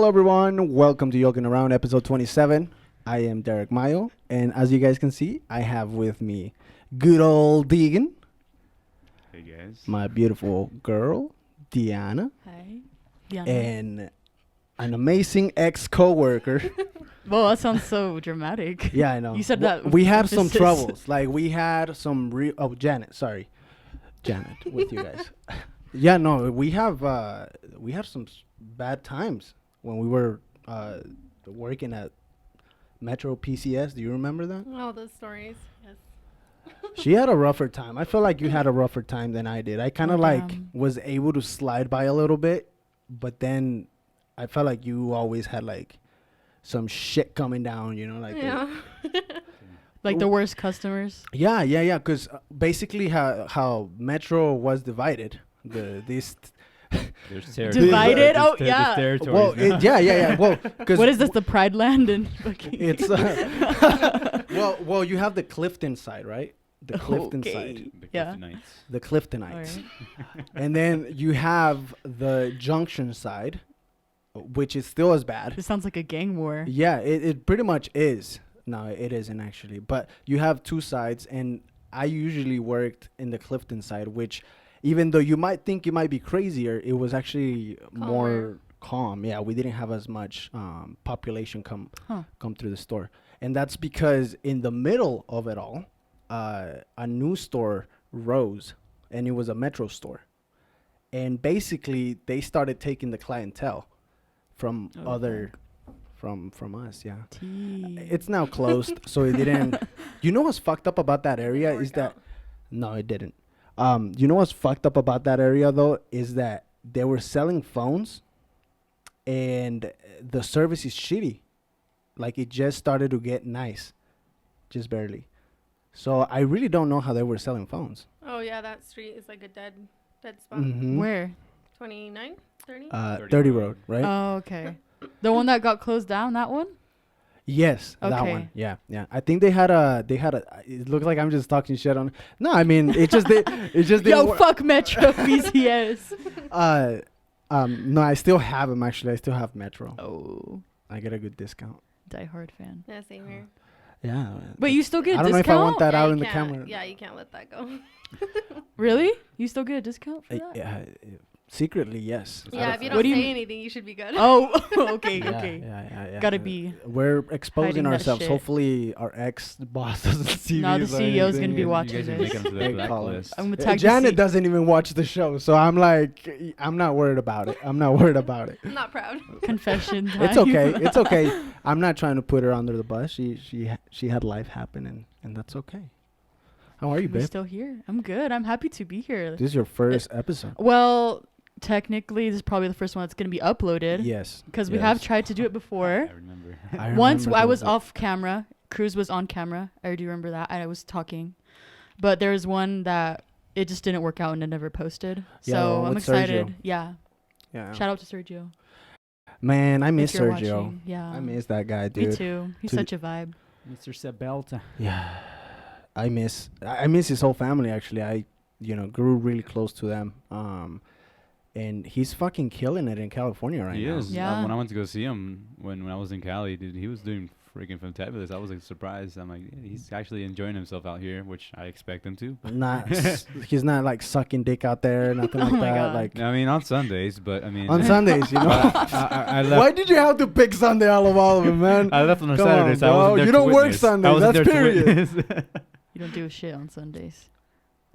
everyone. Welcome to Yoking Around, episode 27. I am Derek Mayo, and as you guys can see, I have with me good old Deegan. Hey guys. My beautiful girl, Deanna. Hi. Deanna. And an amazing ex-coworker. Whoa, that sounds so dramatic. Yeah, I know. You said that. We had some emphasis. troubles. Like, we had some Janet, sorry. Janet, with you guys. Yeah, no, we had some bad times when we were working at Metro PCS. Do you remember that? All those stories, yes. She had a rougher time. I feel like you had a rougher time than I did. I kind of was able to slide by a little bit, but then I felt like you always had like some shit coming down, you know, like Yeah. Like the worst customers. Yeah. Because basically how Metro was divided, There's Divided? Oh, yeah. Well, yeah. Well, because What is this? The Pride Land and it's well, you have the Clifton side, right? The Clifton side, Yeah. the Cliftonites, Alright. and then you have the Junction side, which is still as bad. This sounds like a gang war. Yeah, it pretty much is. No, it isn't actually. But you have two sides, and I usually worked in the Clifton side, which, even though you might think it might be crazier, it was actually more calm. Yeah, we didn't have as much population come through the store. And that's because in the middle of it all, a new store rose, and it was a Metro store. And basically, they started taking the clientele from from us, yeah. It's now closed, so it didn't. You know what's fucked up about that area is that no, it didn't. You know what's fucked up about that area though is that they were selling phones, and the service is shitty. Like, it just started to get nice, just barely. So I really don't know how they were selling phones. Oh yeah, that street is like a dead spot. Mm-hmm. Where? 29, 30. 30 Road, right? Oh, okay. The one that got closed down, that one? Yes, that Okay. one. Yeah. I think they had a. It looks like I'm just talking shit on. No, I mean it just didn't Yo, work. fuck Metro PCS. No, I still have them actually. I still have Metro. Oh, I get a good discount. diehard fan. Yeah, same here. Yeah. But you still get a I don't know discount? if I want that Yeah, out you in the can't- camera. Yeah, you can't let that go. Really? You still get a discount for that? Yeah. Secretly, yes. Yeah, if you What don't do you say mean? anything, you should be good. Oh, okay, Yeah, okay. Yeah. Gotta be. We're exposing hiding that ourselves. shit. Hopefully, our ex-boss doesn't see No, the these or CEO is gonna anything, be and- watching You guys are this. making them to Big the column. blacklist. I'm gonna tag Janet the doesn't even watch the show, so I'm like, I'm not worried about it. I'm not proud. confession time. It's okay. It's okay. I'm not trying to put her under the bus. She had life happen, and that's okay. How are you, I'm babe? still here. I'm good. I'm happy to be here. This is your first episode. Well, technically, this is probably the first one that's going to be uploaded. Yes. Because we have tried to do it before. I remember. Once remember I those was days. off camera. Cruz was on camera. I do remember that. I was talking. But there was one that it just didn't work out and it never posted. Yeah, the so one I'm with excited. Sergio. Yeah. Yeah. Shout out to Sergio. Man, I miss if you're Sergio. watching. Yeah. I miss that guy, dude. Me too. He's To such a vibe. Mr. Sebelta. Yeah. I miss his whole family actually. I grew really close to them. And he's fucking killing it in California right He now. is. Yeah. When I went to go see him when I was in Cali, dude, he was doing freaking fantabulous. I was like surprised. I'm like, yeah, he's actually enjoying himself out here, which I expect him to. He's not like sucking dick out there, nothing like Oh my that. God. Like I mean, on Sundays, but I mean, on Sundays, you know. I left. Why did you have to pick Sunday out of all of them, man? I left on a Come Saturday, on, so I bro. wasn't there You to don't work witness. Sundays, I wasn't that's there to period. witness. You don't do a shit on Sundays.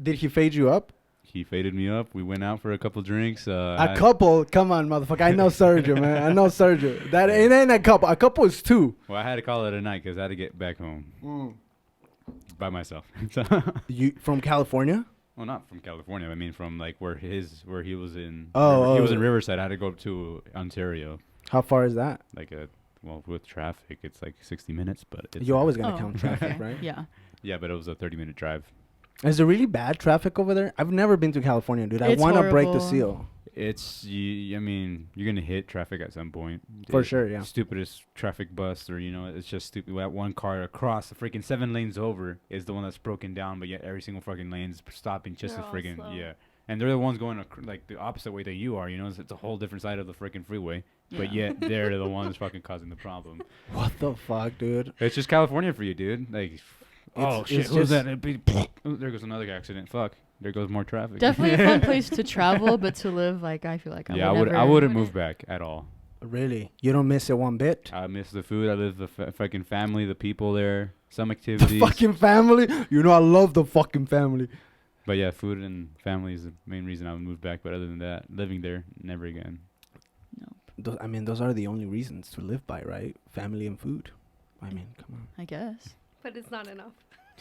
Did he fade you up? He faded me up. We went out for a couple drinks. A couple? Come on, motherfucker. I know Sergio, man. I know Sergio. That it ain't a couple. A couple is two. Well, I had to call it a night because I had to get back home by myself. So, You from California? well, not from California. I mean, from like where he was in. Oh, he was in oh. Riverside. I had to go to Ontario. How far is that? With traffic, it's like 60 minutes, but it's You're always gonna Oh, count traffic, okay. right? Yeah. yeah, but it was a 30-minute drive. Is there really bad traffic over there? I've never been to California, dude. I It's want to break the horrible. seal. It's I mean, you're gonna hit traffic at some point. For It- sure, yeah. Stupidest traffic bust, or it's just stupid. That one car across the freaking 7 lanes over is the one that's broken down, but yet every single fucking lane's stopping just They're as all freaking slow. yeah. and they're the ones going like the opposite way that you are. You know, it's a whole different side of the freaking freeway. But yet they're the ones fucking causing the problem. What the fuck, dude? It's just California for you, dude. Like, shit, who's that? Oh, there goes another accident. Fuck. There goes more traffic. Definitely a fun place to travel, but to live, like, I feel like I wouldn't move back at all. Really? You don't miss it one bit? I miss the food. I miss the fucking family, the people there, some activities. The fucking family? You know, I love the fucking family. But yeah, food and family is the main reason I would move back. But other than that, living there, never again. Those are the only reasons to live by, right? Family and food. I mean, come on. I guess. But it's not enough.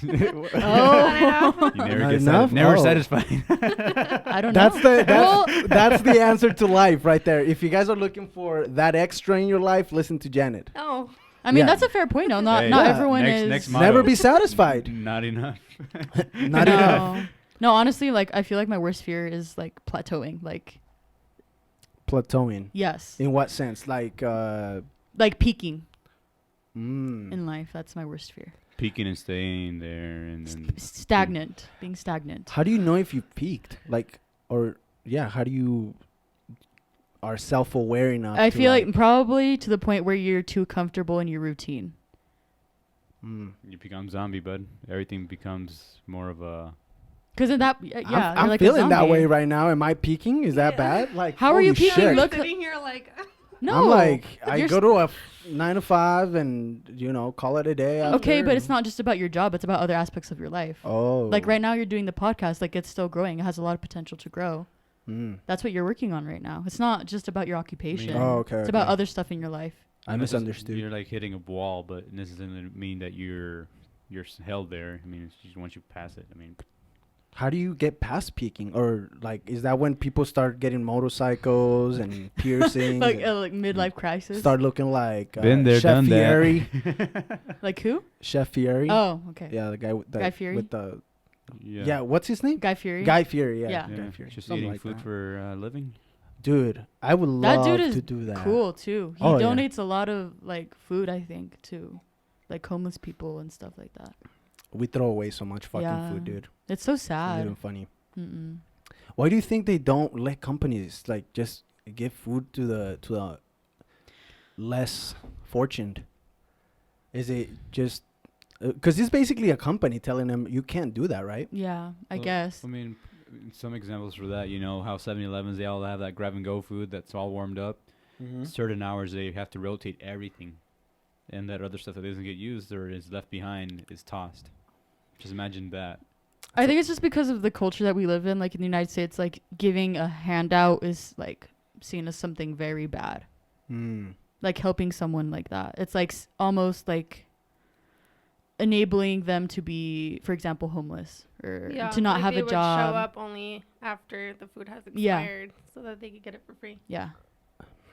Oh. You never Not get enough? never Oh. satisfied. I don't know. That's the answer to life right there. If you guys are looking for that extra in your life, listen to Janet. Oh. I mean, Yeah. that's a fair point. No, not Hey, not yeah. everyone Next is. motto. Never be satisfied. Not enough. Not enough. No, honestly, like I feel like my worst fear is like plateauing. Like Plateauing. yes, In what sense? Like, like peaking mm. in life. That's my worst fear. Peaking and staying there, and then Stagnant, being stagnant. How do you know if you've peaked? Like, or, yeah, how do you are self-aware enough? I to feel like probably to the point where you're too comfortable in your routine. you become zombie, bud. Everything becomes more of a. Because in that, yeah, I'm you're like a feeling that zombie. way right now. Am I peaking? Is that Yeah. bad? Like, How are you holy peaking? shit. Look- Sitting here like. No, I'm like, I You're go to a 9 to 5 and, call it a day after. okay, but it's not just about your job. It's about other aspects of your life. Oh. Like right now, you're doing the podcast. Like it's still growing. It has a lot of potential to grow. Mm. That's what you're working on right now. It's not just about your occupation. Oh, okay. It's about other stuff in your life. I misunderstood. You're like hitting a wall, but this doesn't mean that you're held there. I mean, it's just once you pass it. I mean, How do you get past peaking? Or, like, is that when people start getting motorcycles and piercings? like and like midlife crisis. start looking like Been there, Chef done that. Fieri? Like who? Chef Fieri? Oh, okay. Yeah, the guy with the... Guy Fieri? With the, yeah. yeah, what's his name? Guy Fieri. Guy Fieri, yeah. Yeah. Guy Fieri. Just Something eating like food that. for a living. Dude, I would That love dude is to do that. Cool too. He Oh, yeah. donates a lot of like food, I think, to like homeless people and stuff like that. We throw away so much fucking Yeah. food, dude. It's so It's not sad. even funny. Mm-mm. Why do you think they don't let companies like just give food to the less fortunate? Is it just because it's basically a company telling them you can't do that, right? Yeah, I Well, guess. I mean, some examples for that, how 7-Elevens, they all have that grab-and-go food that's all warmed up. Certain hours they have to rotate everything. And that other stuff that doesn't get used or is left behind is tossed. Just imagine that. I think it's just because of the culture that we live in. Like in the United States, like giving a handout is like seen as something very bad. Mm. Like helping someone like that. It's like almost like enabling them to be, for example, homeless or to not like have they a would job. show up only after the food has Yeah. expired so that they could get it for free. Yeah.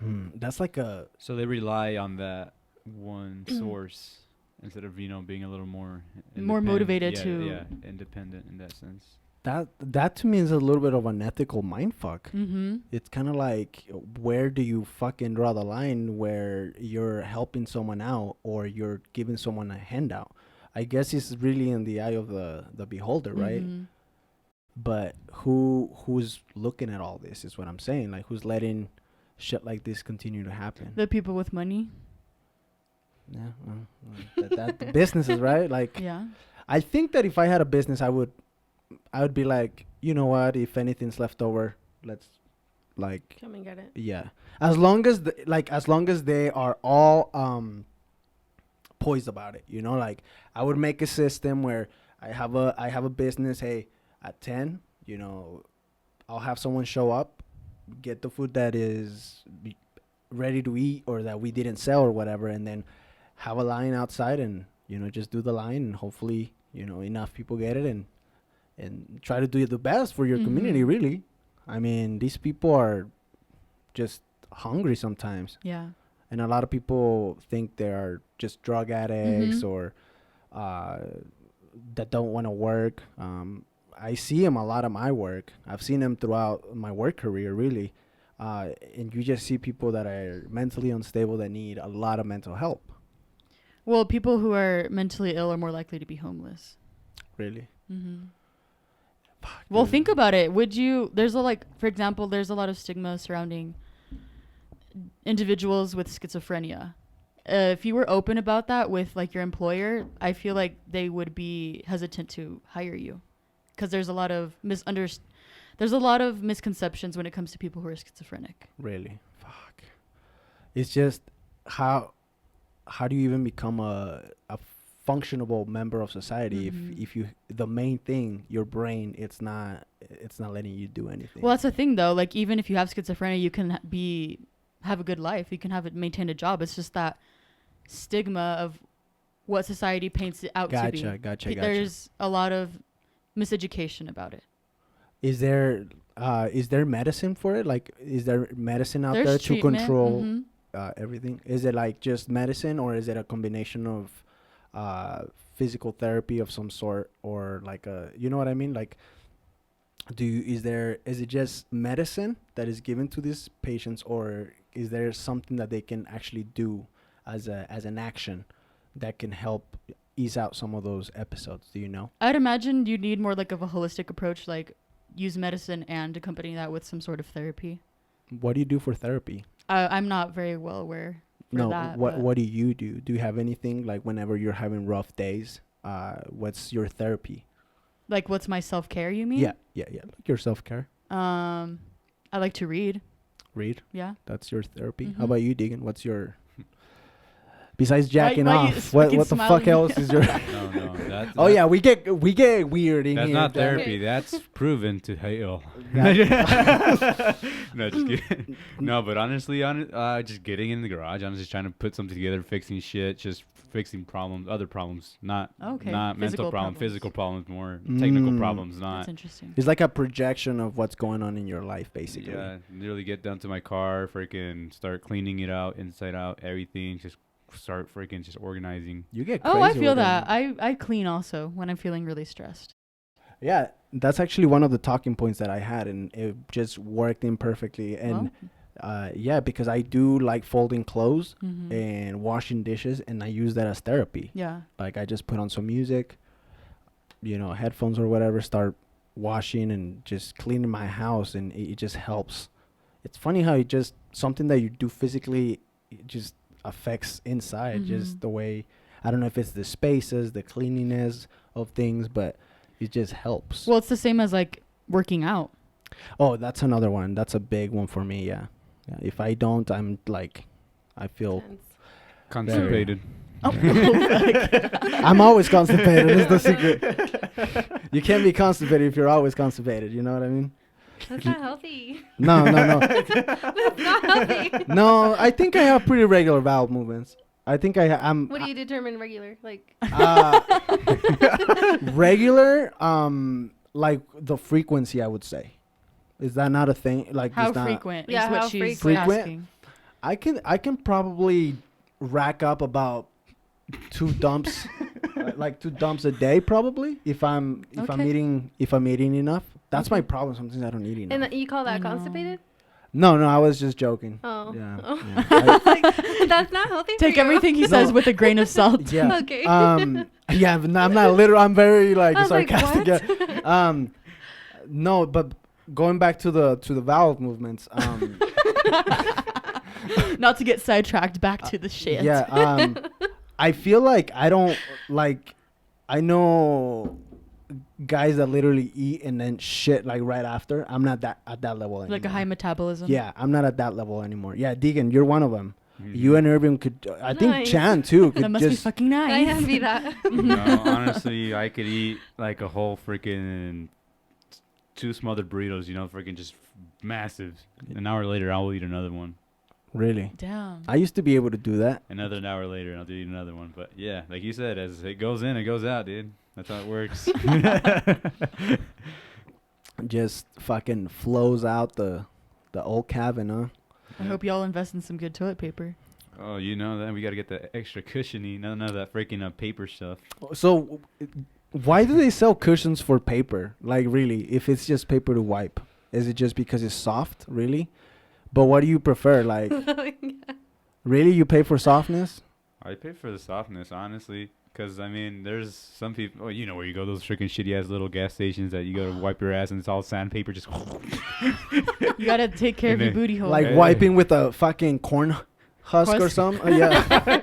That's like a So they rely on that one source instead of, being a little more More independent. motivated Yeah, to- Yeah, independent in that sense. that to me is a little bit of an ethical mindfuck. Mm-hmm. It's kind of like, where do you fucking draw the line where you're helping someone out or you're giving someone a handout? I guess it's really in the eye of the beholder, right? Mm-hmm. But who's looking at all this is what I'm saying. Like, who's letting shit like this continue to happen? The people with money. Yeah, well, the businesses, right? Like, Yeah. I think that if I had a business, I would be like, you know what? If anything's left over, let's like, Come and get it. yeah. As long as they are all poised about it, like I would make a system where I have a business. Hey, at 10, I'll have someone show up, get the food that is ready to eat or that we didn't sell or whatever, and then have a line outside and just do the line and hopefully enough people get it and try to do the best for your community. Really, I mean, these people are just hungry sometimes. Yeah. And a lot of people think they are just drug addicts or that don't want to work. I see them a lot of my work. I've seen them throughout my work career, really. And you just see people that are mentally unstable that need a lot of mental help. Well, people who are mentally ill are more likely to be homeless. Really. Mm-hmm. Well, think about it. Would you? There's a for example, there's a lot of stigma surrounding individuals with schizophrenia. If you were open about that with like your employer, I feel like they would be hesitant to hire you, because there's a lot of misconceptions when it comes to people who are schizophrenic. Really? Fuck. It's just how do you even become a functionable member of society if you the main thing, your brain, it's not letting you do anything. Well, that's the thing though. Like, even if you have schizophrenia, you can have a good life. You can maintain a job. It's just that stigma of what society paints it out to be. Gotcha. There's a lot of miseducation about it. Is there medicine for it? Like, is there medicine out There's there treatment. to control everything? Is it like just medicine, or is it a combination of physical therapy of some sort, or like you know what I mean? Like, is it just medicine that is given to these patients, or is there something that they can actually do as an action that can help ease out some of those episodes? Do you know? I'd imagine you'd need more like of a holistic approach, like use medicine and accompany that with some sort of therapy. What do you do for therapy? I'm not very well aware. What do you do? Do you have anything, like, whenever you're having rough days? What's your therapy? Like, what's my self-care, you mean? Yeah. Like your self-care. I like to read. Read? Yeah. That's your therapy. How about you, Deegan? What's your... Besides jacking why off, what the fuck else is your... No. Yeah, we get weird in that's here. That's not therapy. That's proven to heal. No, just kidding. No, but honestly, just getting in the garage. I'm just trying to put something together, fixing shit, just fixing problems, other problems, not mental problems, physical problems, more technical problems. Not. That's interesting. It's like a projection of what's going on in your life, basically. Yeah, literally get down to my car, freaking start cleaning it out, inside out, everything. Just start freaking just organizing. You get crazy. I feel that. I clean also when I'm feeling really stressed. Yeah, that's actually one of the talking points that I had, and it just worked in perfectly. And because I do like folding clothes and washing dishes, and I use that as therapy. Yeah. Like, I just put on some music, headphones or whatever, start washing and just cleaning my house, and it just helps. It's funny how it just, something that you do physically, it just affects inside, just the way, I don't know if it's the spaces, the cleanliness of things, but it just helps. Well, it's the same as like working out. Oh, that's another one. That's a big one for me. Yeah. If I don't, I'm like, I feel constipated. I'm always constipated. Is the secret. You can't be constipated if you're always constipated. You know what I mean? That's not healthy. No. That's not healthy. No, I think I have pretty regular bowel movements. I think I'm. What do you determine regular? Like regular, like the frequency, I would say. Is that not a thing? Like, how frequent? Yeah, is what how she's frequent? asking. I can probably rack up about 2 dumps, like 2 dumps a day, probably, if I'm eating enough. That's my problem. Sometimes I don't eat enough. And you call that constipated? No, I was just joking. Oh. Yeah. That's not healthy. Take for everything he says with a grain of salt. Yeah. Okay. Yeah, but I'm not literal. I'm very sarcastic. Like, No, but going back to the bowel movements. Not to get sidetracked, back to the shit. Yeah. I feel like I don't like. I know guys that literally eat and then shit like right after. I'm not at that level anymore. Like a high metabolism. Yeah, I'm not at that level anymore. Yeah, Deegan, you're one of them. You and Irvin could. I think Chan too. Could that must be fucking nice. I envy that. No, honestly, I could eat like a whole freaking 2 smothered burritos. Freaking just massive. An hour later, I'll eat another one. Really? Damn. I used to be able to do that. Another hour later, I'll eat another one. But yeah, like you said, as it goes in, it goes out, dude. That's how it works. Just fucking flows out the old cabin, huh? I hope y'all invest in some good toilet paper. Oh, then we got to get the extra cushiony, none of that freaking paper stuff. So, why do they sell cushions for paper? Like, really, if it's just paper to wipe, is it just because it's soft? Really? But what do you prefer? Like, really, you pay for softness? I pay for the softness, honestly. Because, I mean, there's some people, you know where you go, those freaking shitty ass little gas stations that you go to wipe your ass and it's all sandpaper just. You gotta take care of And your then- booty hole. Like Hey. wiping with a fucking corn husk or Husk? something. Yeah.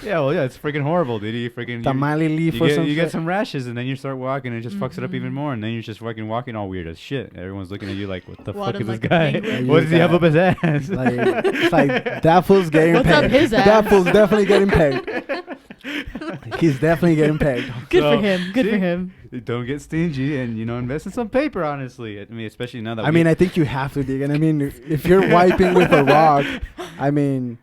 Yeah, well, yeah, it's freaking horrible, dude. You freaking. Tamale leaf or something. you get some rashes and then you start walking and it just fucks it up even Mhm. more. And then you're just fucking walking all weird as shit. Everyone's looking at you like, what the fuck Walking is this like a guy? penguin. What does he have up his ass? Like, it's like that fool's getting What's up pegged. his ass? That fool's definitely getting pegged. He's definitely getting pegged. Good So, for him. Good for see? him. Don't get stingy and, invest in some paper, honestly. I mean, especially now that I mean, I think you have to, Deegan. I mean, if you're wiping with a rock, I mean,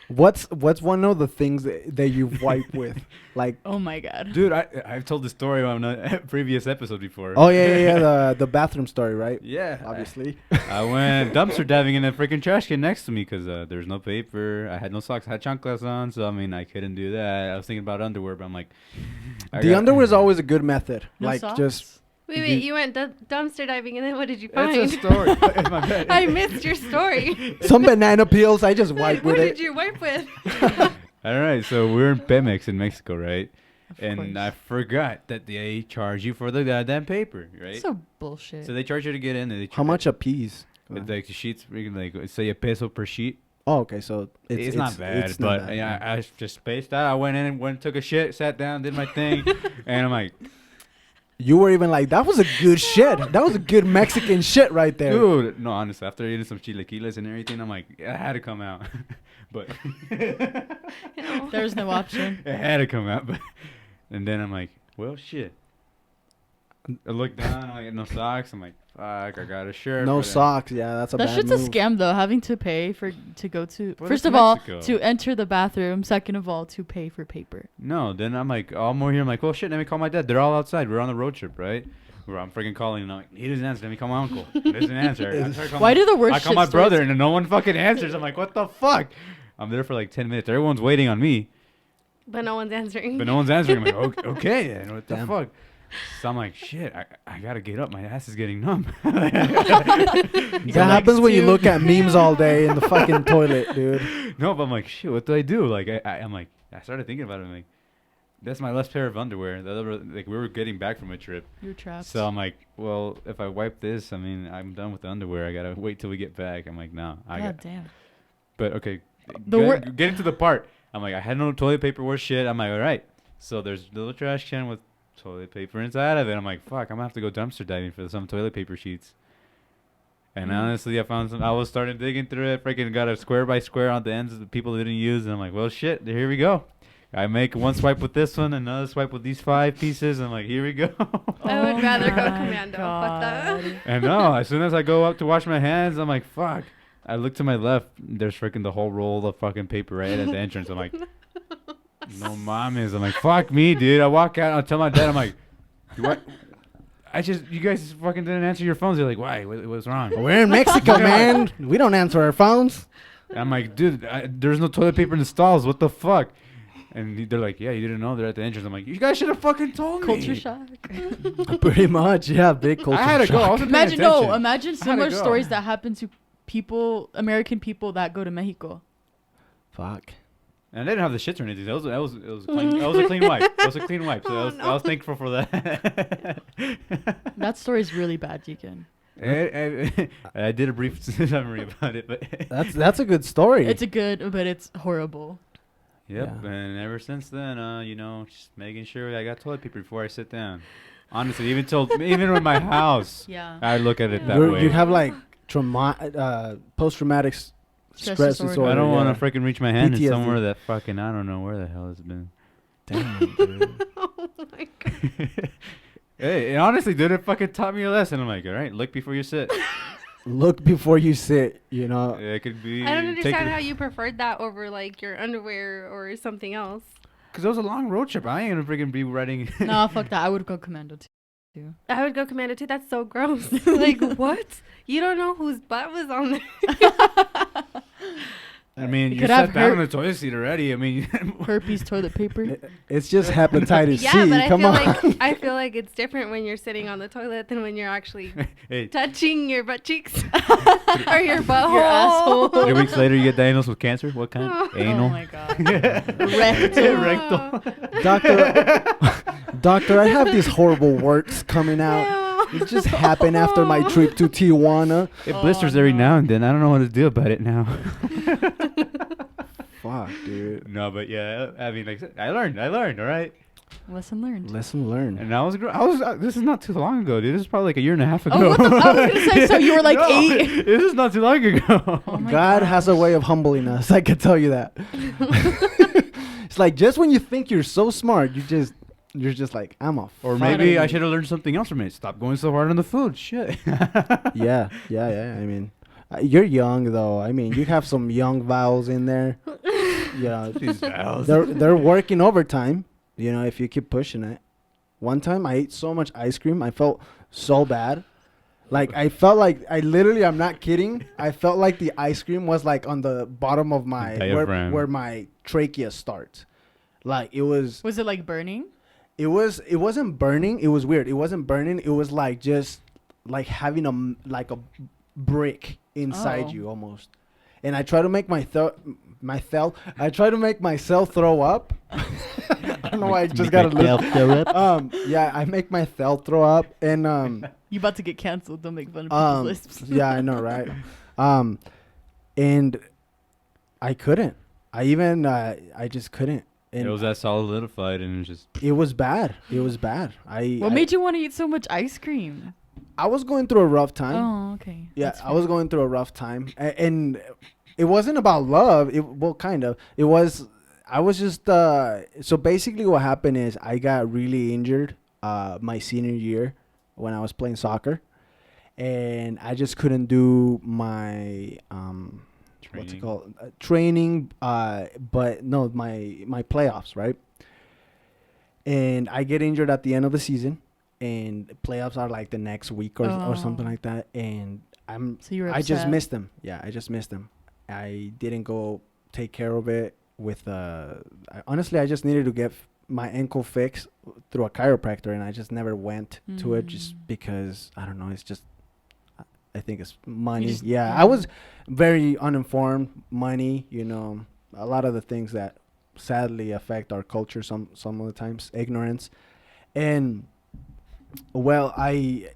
what's one of the things that you've wiped with? Like, Oh my god. Dude, I've told this story on a previous episode before. oh yeah, the bathroom story, right? Yeah. Obviously. I went dumpster diving in a freaking trash can next to me because there's no paper. I had no socks. I had chanclas on, so I mean, I couldn't do that. I was thinking about underwear, but I'm like, The underwear is always a good method. No like, socks? just Wait, you went dumpster diving, and then what did you find? It's a story. It's my bad. I missed your story. some banana peels. I just wipe What with did it. you wipe with? All right, so we're in Pemex in Mexico, right? Of And course. I forgot that they charge you for the goddamn paper, right? So bullshit. So they charge you to get in. And they How much a piece? With like the sheets, freaking like say a peso per sheet. Oh, okay. So It's not bad, it's not but bad, yeah, I just spaced out. I went in and went took a shit, sat down, did my thing, and I'm like, You were even like, that was a good shit. That was a good Mexican shit right there. dude, no, honestly, after eating some chilaquiles and everything, I'm like, it had to come out, but There's no option. it had to come out, but and then I'm like, well, shit. I look down, I get no socks. I'm like, fuck, I got a shirt. No but, socks. Yeah, that's a That bad shit's move. a scam though. Having to pay to go to. But First it's of all, Mexico. to enter the bathroom. Second of all, to pay for paper. No, then I'm like, all more here. I'm like, well, shit, let me call my dad. They're all outside. We're on the road trip, right? Where I'm freaking calling, and I'm like, he doesn't answer. Let me call my uncle. He doesn't answer. I try to call Why my- do the worst I call shit my stories- brother, and no one fucking answers. I'm like, what the fuck? I'm there for like 10 minutes. Everyone's waiting on me, But no one's answering. but no one's answering. I'm like, okay, then what the Damn. fuck? So I'm like, shit, I gotta get up. My ass is getting numb. That happens when you look at memes all day in the fucking toilet, dude. No, but I'm like, shit, what do I do? Like, I'm like, I started thinking about it. I'm like, that's my last pair of underwear. The other, like, we were getting back from a trip. You're trapped. So I'm like, well, if I wipe this, I mean, I'm done with the underwear. I gotta wait till we get back. I'm like, no, I God got. damn. But okay, The get into the part. I'm like, I had no toilet paper worth shit. I'm like, all right. So there's a little trash can with toilet paper inside of it. I'm like, fuck, I'm gonna have to go dumpster diving for some toilet paper sheets. And honestly, I found some. I was starting digging through it. Freaking got a square by square on the ends of the people didn't use. And I'm like, well, shit, here we go. I make one swipe with this one, another swipe with these 5 pieces. I'm like, here we go. I would rather go my commando. Fuck that. God. And no, as soon as I go up to wash my hands, I'm like, fuck. I look to my left. There's freaking the whole roll of fucking paper right at the entrance. I'm like, no mames. I'm like, fuck me, dude. I walk out. I tell my dad, I'm like, what? You guys fucking didn't answer your phones. They're like, why? What's wrong? We're in Mexico, man. We don't answer our phones. And I'm like, dude, there's no toilet paper in the stalls. What the fuck? And they're like, yeah, you didn't know they're at the entrance. I'm like, you guys should have fucking told me. Culture shock. Pretty much, yeah. Big culture I had to go. I shock. wasn't paying Imagine attention. imagine to similar go. stories that happen to American people that go to Mexico. Fuck. And they didn't have the shits or anything. It was a clean wipe. It was a clean wipe. So I was thankful for that. That story's really bad, Deacon. I did a brief summary about it, but That's a good story. It's a good, but it's horrible. yep. Yeah. And ever since then, just making sure I got toilet paper before I sit down. Honestly, even with my house, Yeah. I look at it that You're- way. you have like post-traumatic stress disorder. I don't want yeah. to freaking reach my hand in PTSD. somewhere that fucking I don't know where the hell it's been. Damn, dude. Oh my god. Hey, it honestly, dude, it fucking taught me a lesson. I'm like, all right, look before you sit. Look before you sit, you know. It could be. I don't understand how you preferred that over like your underwear or something else. Because it was a long road trip. I ain't gonna freaking be riding. No, fuck that. I would go commando too. I would go commando too. That's so gross. Like what? You don't know whose butt was on there. I mean, You you could sat have down on the toilet seat already. I mean, herpes toilet paper. It's just hepatitis Yeah, C. but I Come feel on. like I feel like it's different when you're sitting on the toilet than when you're actually hey, touching your butt cheeks or your butthole. Your asshole. 3 weeks later, you get diagnosed with cancer. What kind? Oh. Anal. Oh my god. Rectal. Doctor, I have these horrible warts coming out. It just happened after my trip to Tijuana. It blisters every no. now and then. I don't know what to do about it now. Fuck, dude. No, but yeah, I mean, like I learned. All right. Lesson learned. Lesson learned. And I was. This is not too long ago, dude. This is probably like a year and a half ago. Oh, what the, I was gonna say. So you were like No, 8. This is not too long ago. Oh my God has a gosh. way of humbling us. I can tell you that. It's like just when you think you're so smart, you're just like, I'm a. Or fucking- maybe I should have learned something else from it. Stop going so hard on the food. Shit. Yeah. I mean, you're young though. I mean, you have some young vowels in there. Yeah, These vowels. they're working overtime. You know, if you keep pushing it. One time I ate so much ice cream, I felt so bad. Like I felt like I'm not kidding. I felt like the ice cream was like on the bottom of my Diaphragm. where my trachea starts. Like it was. Was it like burning? It wasn't burning. It was weird. It wasn't burning. It was like just like having a brick inside Oh. you almost. And I try to make myself throw up. I don't know why I just got to listen. Yeah, I make myself throw up and You about to get canceled? Don't make fun of people's lisps. yeah, I know, right? And I couldn't. I just couldn't. And It was that solidified and just. it was bad. It was bad. What made you want to eat so much ice cream? I was going through a rough time. Oh, okay. Yeah, That's I was fair. going through a rough time, and it wasn't about love. Well, kind of. It was. I was just. So basically, what happened is I got really injured. My senior year, when I was playing soccer, and I just couldn't do my what's it Training. called training. But no, my playoffs, right? And I get injured at the end of the season, and playoffs are like the next week or something Oh. like that, and So you were I just upset. missed them. Yeah, I just missed them. I didn't go take care of it with honestly, I just needed to get my ankle fixed through a chiropractor, and I just never went to it just because I don't know. It's just I think it's money. just- Yeah, yeah. I was very uninformed. Money, a lot of the things that sadly affect our culture some of the times, ignorance, and well, I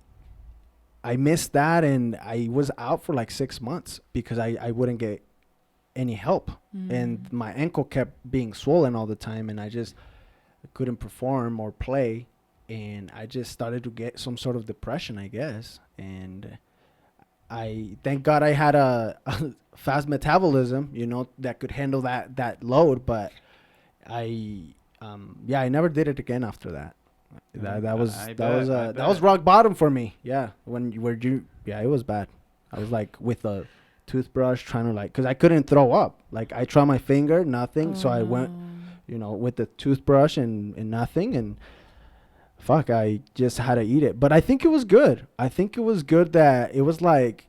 missed that, and I was out for like 6 months because I wouldn't get any help, and my ankle kept being swollen all the time, and I just couldn't perform or play, and I just started to get some sort of depression, I guess, and I thank God I had a fast metabolism, that could handle that load, but I never did it again after that. That was I that bet. was rock bottom for me. Yeah, it was bad. I was like with a toothbrush trying to because I couldn't throw up. Like I tried my finger, nothing. So I went, with the toothbrush and nothing, and fuck, I just had to eat it. But I think it was good. I think it was good that it was like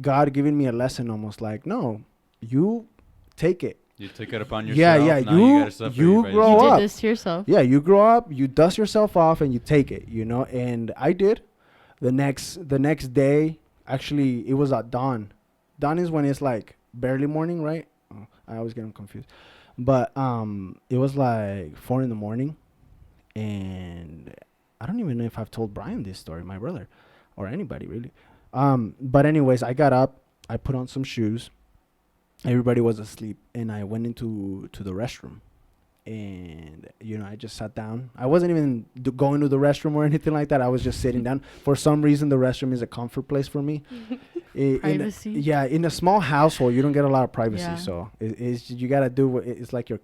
God giving me a lesson, almost like, no, you take it. You took it upon yourself. Yeah, Now you- gotta suffer you by grow You yourself. up. did this to yourself. Yeah, you grow up, you dust yourself off, and you take it, and I did. The next day, actually, it was at dawn. Dawn is when it's like barely morning, right? Oh, I always get them confused. But it was like 4 a.m, and I don't even know if I've told Brian this story, my brother, or anybody really. But anyways, I got up, I put on some shoes. Everybody was asleep, and I went into the restroom, and I just sat down. I wasn't even going to the restroom or anything like that. I was just sitting down. For some reason, the restroom is a comfort place for me. Privacy. In a small household, you don't get a lot of privacy, Yeah. so it's you gotta do what it's like your,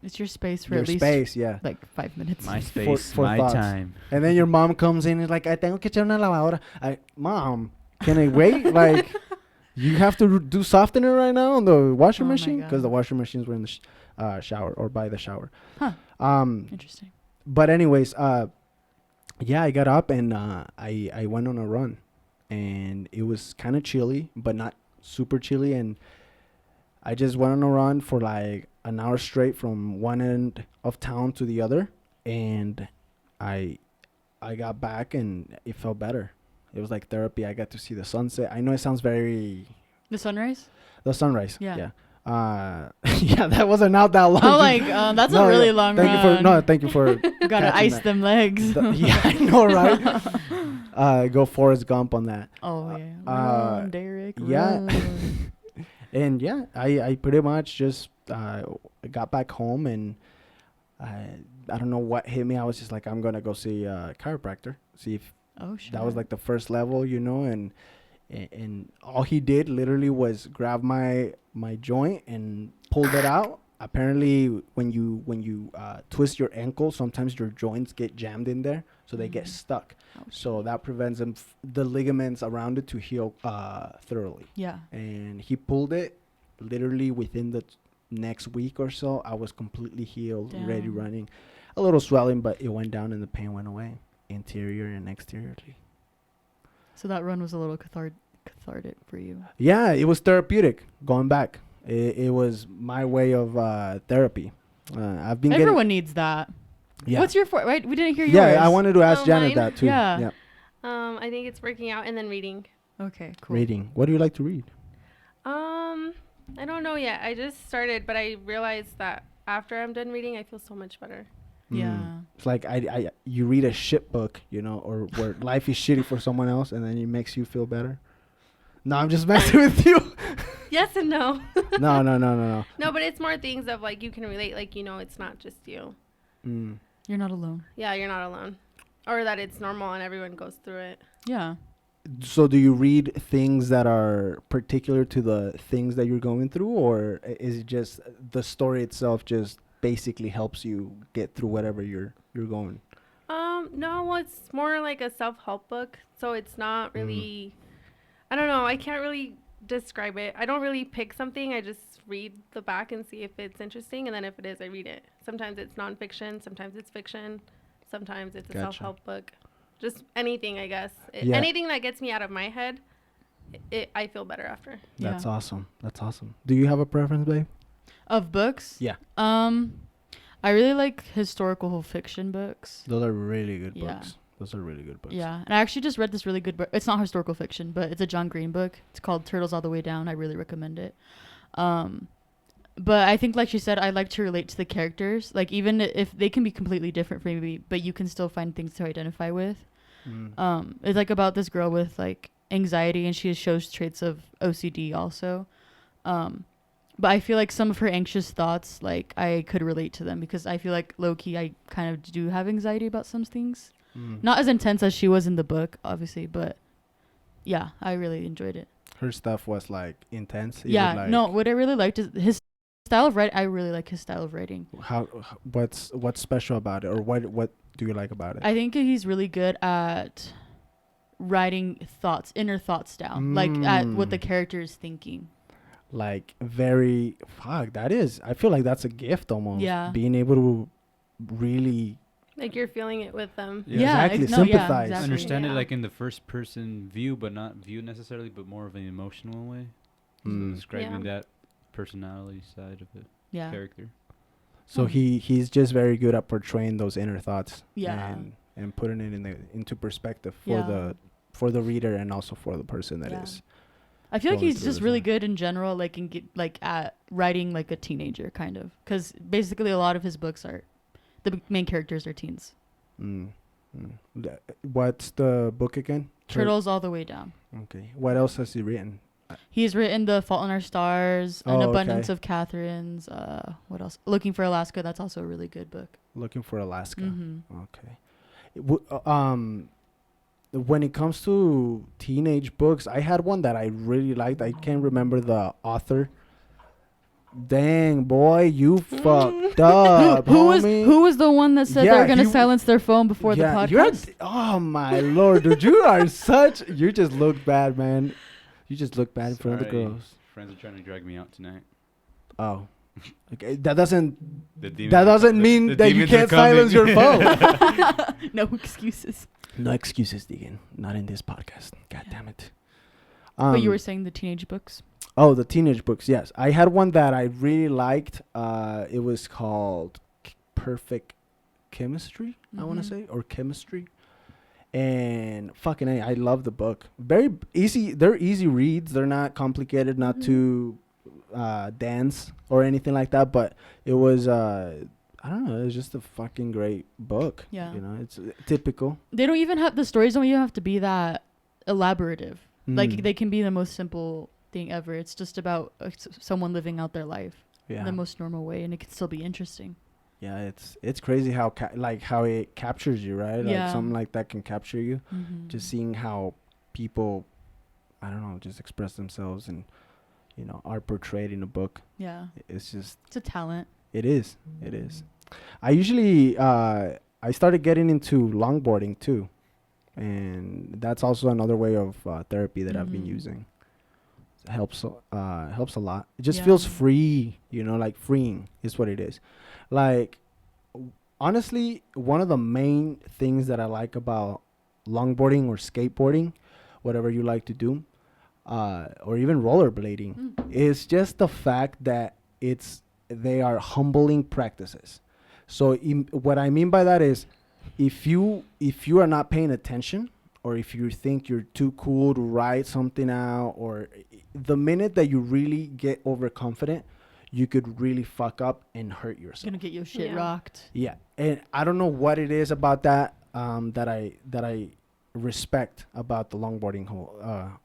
It's your space for your at least space, yeah. like 5 minutes. My space, for my thoughts. time. And then your mom comes in and is like, I tengo que echar una lavadora. Mom, can I wait? Like, you have to do softener right now on the washing Oh my machine? Because the God. washing machines were in the shower or by the shower. Huh. Interesting. But anyways, yeah, I got up and I went on a run. And it was kind of chilly, but not super chilly. And I just went on a run for like an hour straight from one end of town to the other, and I got back and it felt better. It was like therapy. I got to see the sunset. I know it sounds very The sunrise? the sunrise. Yeah. Yeah. Yeah, that wasn't out that long. Oh, like, that's a really long thank run. Thank you for Gotta catching ice that. them legs. Yeah, I know, right? Go Forrest Gump on that. Oh, yeah. Run, Derek, yeah. run. And yeah, I pretty much just got back home, and I don't know what hit me. I was just like, I'm gonna go see a chiropractor, see if Oh, shit. that was like the first level, you know, and all he did literally was grab my joint and pulled it out. Apparently, when you twist your ankle, sometimes your joints get jammed in there, so they get stuck. Oh, So that prevents them the ligaments around it to heal thoroughly. Yeah. And he pulled it literally within the next week or so. I was completely healed, ready Damn. running. A little swelling, but it went down and the pain went away, interior and exteriorly. So that run was a little cathartic for you. Yeah, it was therapeutic. Going back, it was my way of therapy. I've been Everyone needs that. Yeah. What's your right? We didn't hear yours. Yeah, I wanted to ask Oh, Janet mine? that too. Yeah. I think it's working out and then reading. Okay, cool. Reading. What do you like to read? I don't know yet. I just started, but I realized that after I'm done reading, I feel so much better. Yeah. It's like you read a shit book, you know, or where life is shitty for someone else, and then it makes you feel better. No, I'm just messing with you. Yes and no. No. No, but it's more things of like you can relate. Like, you know, it's not just you. Mm. You're not alone. Yeah, you're not alone. Or that it's normal and everyone goes through it. Yeah. So do you read things that are particular to the things that you're going through, or is it just the story itself just basically helps you get through whatever you're going? No, it's more like a self-help book. So it's not really, I don't know. I can't really describe it. I don't really pick something. I just read the back and see if it's interesting. And then if it is, I read it. Sometimes it's nonfiction. Sometimes it's fiction. Sometimes it's a self-help book. Just anything, I guess. Yeah. Anything that gets me out of my head, I feel better after. That's Yeah. awesome. That's awesome. Do you have a preference, babe? Of books? Yeah. I really like historical fiction books. Those are really good Yeah. books. Those are really good books. Yeah. And I actually just read this really good book. It's not historical fiction, but it's a John Green book. It's called Turtles All the Way Down. I really recommend it. But I think, like she said, I like to relate to the characters. Like, even if they can be completely different from me, but you can still find things to identify with. It's like about this girl with like anxiety, and she shows traits of OCD also. But I feel like some of her anxious thoughts, like I could relate to them, because I feel like low key I kind of do have anxiety about some things. Not as intense as she was in the book, obviously, but yeah, I really enjoyed it. Her stuff was like intense. It Yeah, was, like, no, what I really liked is his style of writing. I really like his style of writing. What's special about it, or what do you like about it? I think he's really good at writing inner thoughts down, like at what the character is thinking. Like very that is. I feel like that's a gift almost. Yeah. Being able to really Like you're feeling it with them. exactly sympathize. exactly. Understand it Yeah. like in the first person view, but not view necessarily, but more of an emotional way. So describing that personality side of the Yeah. character. So he's just very good at portraying those inner thoughts. Yeah. And putting it into perspective Yeah. for the reader and also for the person that is. I feel like going he's through just as really well. good in general, like at writing like a teenager kind of, because basically a lot of his books are the main characters are teens. What's the book again? Turtles All the Way Down. Okay. What else has he written? He's written The Fault in Our Stars, An Oh, Abundance okay. of Catherines. What else? Looking for Alaska. That's also a really good book. Looking for Alaska. Mm-hmm. Okay. When it comes to teenage books, I had one that I really liked. I can't remember the author. Dang, boy, you fucked up. Who homie. was the one that said they Yeah, were gonna he- silence their phone before the podcast? Oh my lord, dude, you are such. You just look bad, man. You just look bad in front of the Sorry. girls. Friends are trying to drag me out tonight. Oh, okay. That doesn't The mean the that you demons are can't silence your coming. phone. No excuses. No excuses, Deegan. Not in this podcast. God damn it. But you were saying the teenage books. Oh, the teenage books. Yes, I had one that I really liked. It was called Perfect Chemistry. I want to Mhm. say, or Chemistry. And fucking A, I love the book. Very easy. They're easy reads. They're not complicated, not Mhm. too dense or anything like that. But it was I don't know. It was just a fucking great book. Yeah. You know, it's typical. They don't even have the stories. Don't even have to be that elaborative. Like Mm. they can be the most simple thing ever. It's just about someone living out their life Yeah. in the most normal way, and it can still be interesting. Yeah, it's crazy how how it captures you, right? Like Yeah. something like that can capture you. Mm-hmm. Just seeing how people, I don't know, just express themselves and are portrayed in a book. Yeah, It's just it's a talent. it is. It is. I usually I started getting into longboarding too, and that's also another way of therapy that I've been Mhm. using. It helps a lot. It just Yeah. feels free, like freeing is what it is. Like honestly, one of the main things that I like about longboarding or skateboarding, whatever you like to do, or even rollerblading, Mm. is just the fact that they are humbling practices. So what I mean by that is, if you are not paying attention, or if you think you're too cool to write something out, or the minute that you really get overconfident, you could really fuck up and hurt yourself. Gonna get your shit Yeah. rocked. Yeah, and I don't know what it is about that that I respect about the longboarding whole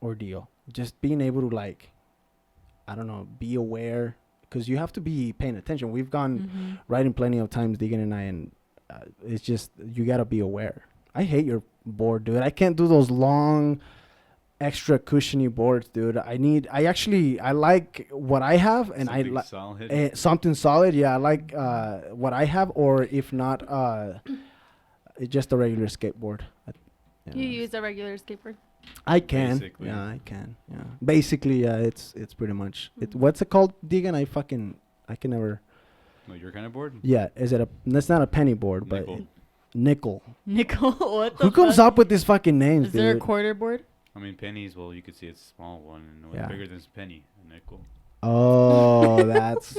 ordeal. Just being able to, like, I don't know, be aware, because you have to be paying attention. We've gone Mm-hmm. riding plenty of times, Deegan and I, and it's just you gotta be aware. I hate your board, dude. I can't do those long, extra cushiony boards, dude. I like what I have, and I Something like solid. something solid. Yeah, I like what I have, or if not, it's just a regular skateboard. You use a regular skateboard. I can. Basically. Yeah, I can. Yeah. Basically, yeah, it's pretty much it. Mhm. What's it called, Deegan? I can never. No, your kind of board? Yeah, is it a? That's not a penny board, but Nickel. nickel. Nickel, what the Who comes fuck? up with these fucking names, Is there a dude? quarter board? I mean, pennies, well, you could see it's a small one, and Yeah. what's bigger than a penny? A nickel. Oh, that's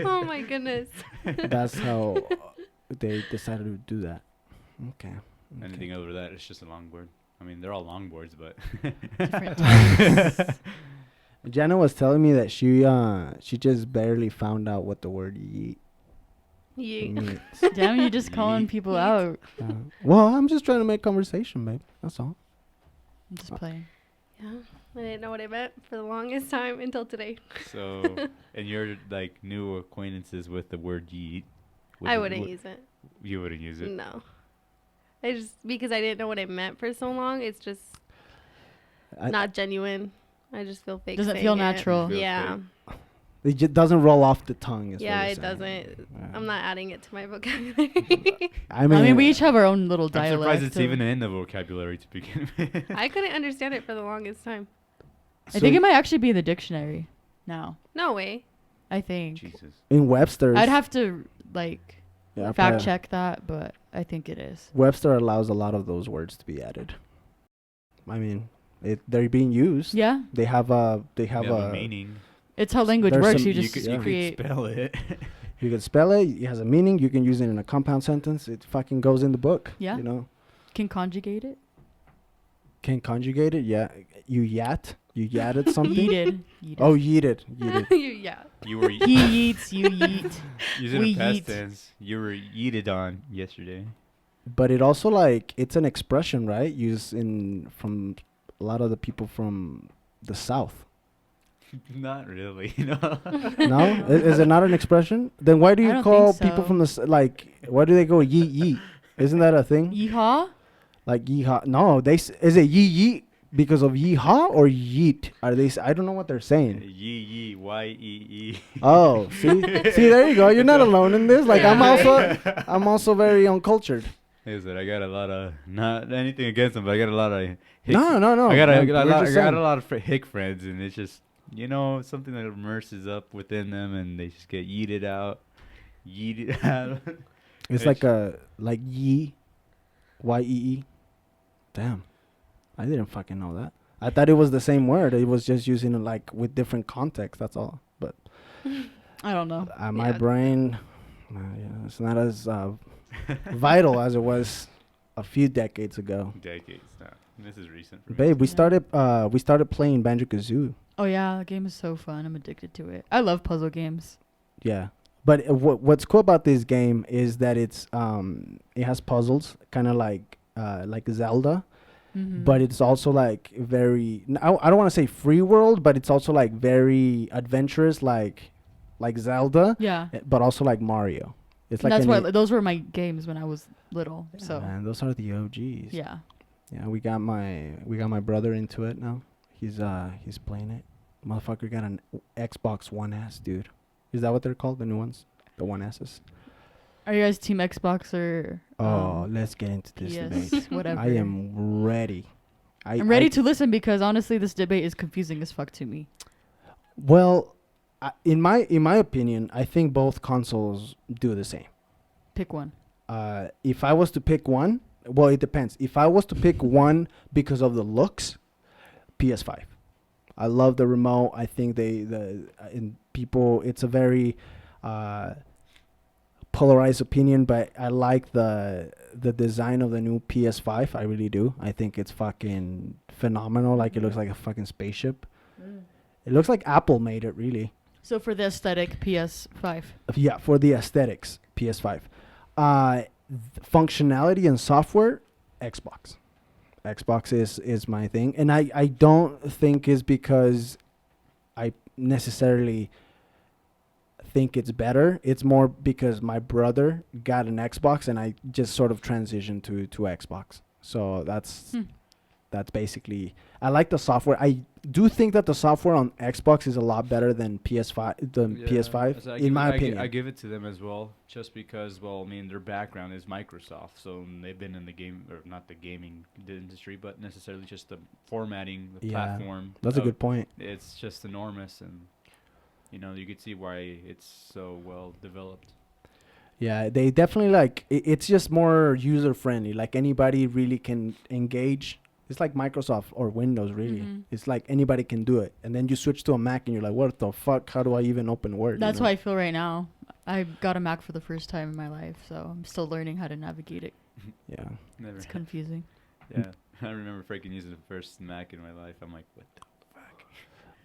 Oh my goodness. that's how they decided to do that. Okay. Anything over that, it's just a longboard. I mean, they're all longboards, but Different types. Jenna was telling me that she just barely found out what the word yeet You. means. Damn, you just calling Yeet. people Yeet. out. Well, I'm just trying to make conversation, babe. That's all. I'm just playing. Yeah. I didn't know what I meant for the longest time until today. so, and your like new acquaintances with the word yeet. I wouldn't use it. You wouldn't use it. No. I just, because I didn't know what it meant for so long, it's just not genuine. I just feel fake. Doesn't saying feel it. natural. Feels Yeah. fake. It just doesn't roll off the tongue. Is what Yeah, you're it saying. doesn't. Yeah. I'm not adding it to my vocabulary. I mean, I mean, we each have our own little I'm dialect. surprised it's so- even in the vocabulary to begin with. I couldn't understand it for the longest time. I think it might actually be in the dictionary now. No way. I think. Jesus. in Webster's. I'd have to like yeah, fact but check that, but I think it is. Webster allows a lot of those words to be added. I mean, they're being used. Yeah, They have a They have a meaning. it's how language There's works. some- You just you yeah. could create. spell it. You can spell it. It has a meaning. You can use it in a compound sentence. It fucking goes in the book. Yeah. You know, Can conjugate it. can conjugate it. Yeah. You yatted something. Yeeted. Yeeted. Oh, yeeted. Yeah. You were He yeets. You yeet. using we a past yeet. tense. You were yeeted on yesterday. But it also, like, it's an expression, right? Used from a lot of the people from the South. Not really, no. No, is it not an expression? Then why do I you don't call think people so. from the like? Why do they go yeet yeet? Isn't that a thing? Yeehaw. Like yeehaw? No, is it yeet yeet because of yeehaw or yeet? Are they? I don't know what they're saying. Yee, Y-E-E. Oh, see, there you go. You're not alone in this. Like Yeah, I'm also very uncultured. Is it? I got a lot of, not anything against them, but I got a lot of hick. No. I got we're just a saying. lot of hick friends, and it's just, something that immerses up within them, and they just get yeeted out. Yeeted out. It's like yee, Y-E-E. Damn, I didn't fucking know that. I thought it was the same word. It was just using it like with different context. That's all. But I don't know. my Yeah. brain, yeah, it's not as vital as it was a few decades ago. Decades. Nah, this is recent. For me. Babe, we Yeah. started playing Banjo-Kazooie. Oh yeah, the game is so fun. I'm addicted to it. I love puzzle games. Yeah. But what's cool about this game is that it has puzzles, kind of like Zelda, Mm-hmm. but it's also like very. I don't want to say free world, but it's also like very adventurous, like Zelda, Yeah. but also like Mario. It's like That's why those were my games when I was little. So man, those are the OGs. yeah. Yeah, we got my brother into it now. He's playing it. Motherfucker got an Xbox One S, dude. Is that what they're called? The new ones, the One S's. Are you guys team Xbox or Let's get into this PS, debate. whatever? I am ready. I'm ready to listen because honestly, this debate is confusing as fuck to me. Well, in my opinion, I think both consoles do the same. Pick one. If I was to pick one, well, it depends. If I was to pick one because of the looks, PS5. I love the remote. I think it's a very polarized opinion, but I like the design of the new PS5. I really do. I think it's fucking phenomenal. Like it looks like a fucking spaceship. It looks like Apple made it, really. So for the aesthetic, PS5. Yeah, for the aesthetics, PS5. Functionality and software, Xbox. Xbox is my thing, and I don't think it's because I necessarily think it's better. It's more because my brother got an Xbox, and I just sort of transitioned to Xbox. So that's basically. I like the software. I do think that the software on Xbox is a lot better than PS5. PS5, So in my opinion. I give it to them as well, just because, well, I mean, their background is Microsoft, so they've been in the game, or not the gaming industry, but necessarily just the formatting, the platform. That's a good point. It's just enormous, and you could see why it's so well developed. Yeah, they definitely it's just more user friendly. Like anybody really can engage. It's like Microsoft or Windows, really. Mm-hmm. It's like anybody can do it. And then you switch to a Mac and you're like, what the fuck? How do I even open Word? That's how I feel right now. I got a Mac for the first time in my life, so I'm still learning how to navigate it. Yeah. Never. It's confusing. Yeah, I remember freaking using the first Mac in my life. I'm like, what the fuck?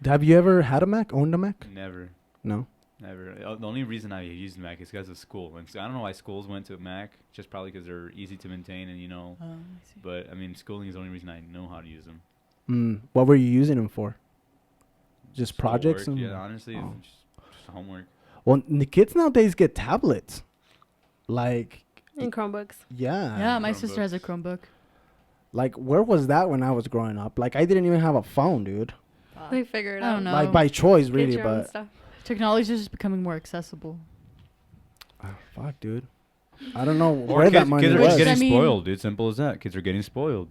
Have you ever had a Mac? Owned a Mac? Never. No. Never. The only reason I used Mac is because of school. And I don't know why schools went to Mac, just probably because they're easy to maintain and I see. But I mean, schooling is the only reason I know how to use them. What were you using them for? Just projects? Schoolwork, And yeah, honestly, Oh. just homework. Well, the kids nowadays get tablets. Like, And Chromebooks. yeah. Yeah, my sister has a Chromebooks. Chromebook. Like, where was that when I was growing up? Like, I didn't even have a phone, dude. They figure it I out. don't know. Like, by choice, Get really. your own But, stuff. Technology is just becoming more accessible. fuck, dude. I don't know Or where that kids, money kids are was. just getting I mean- spoiled, dude. Simple as that. Kids are getting spoiled.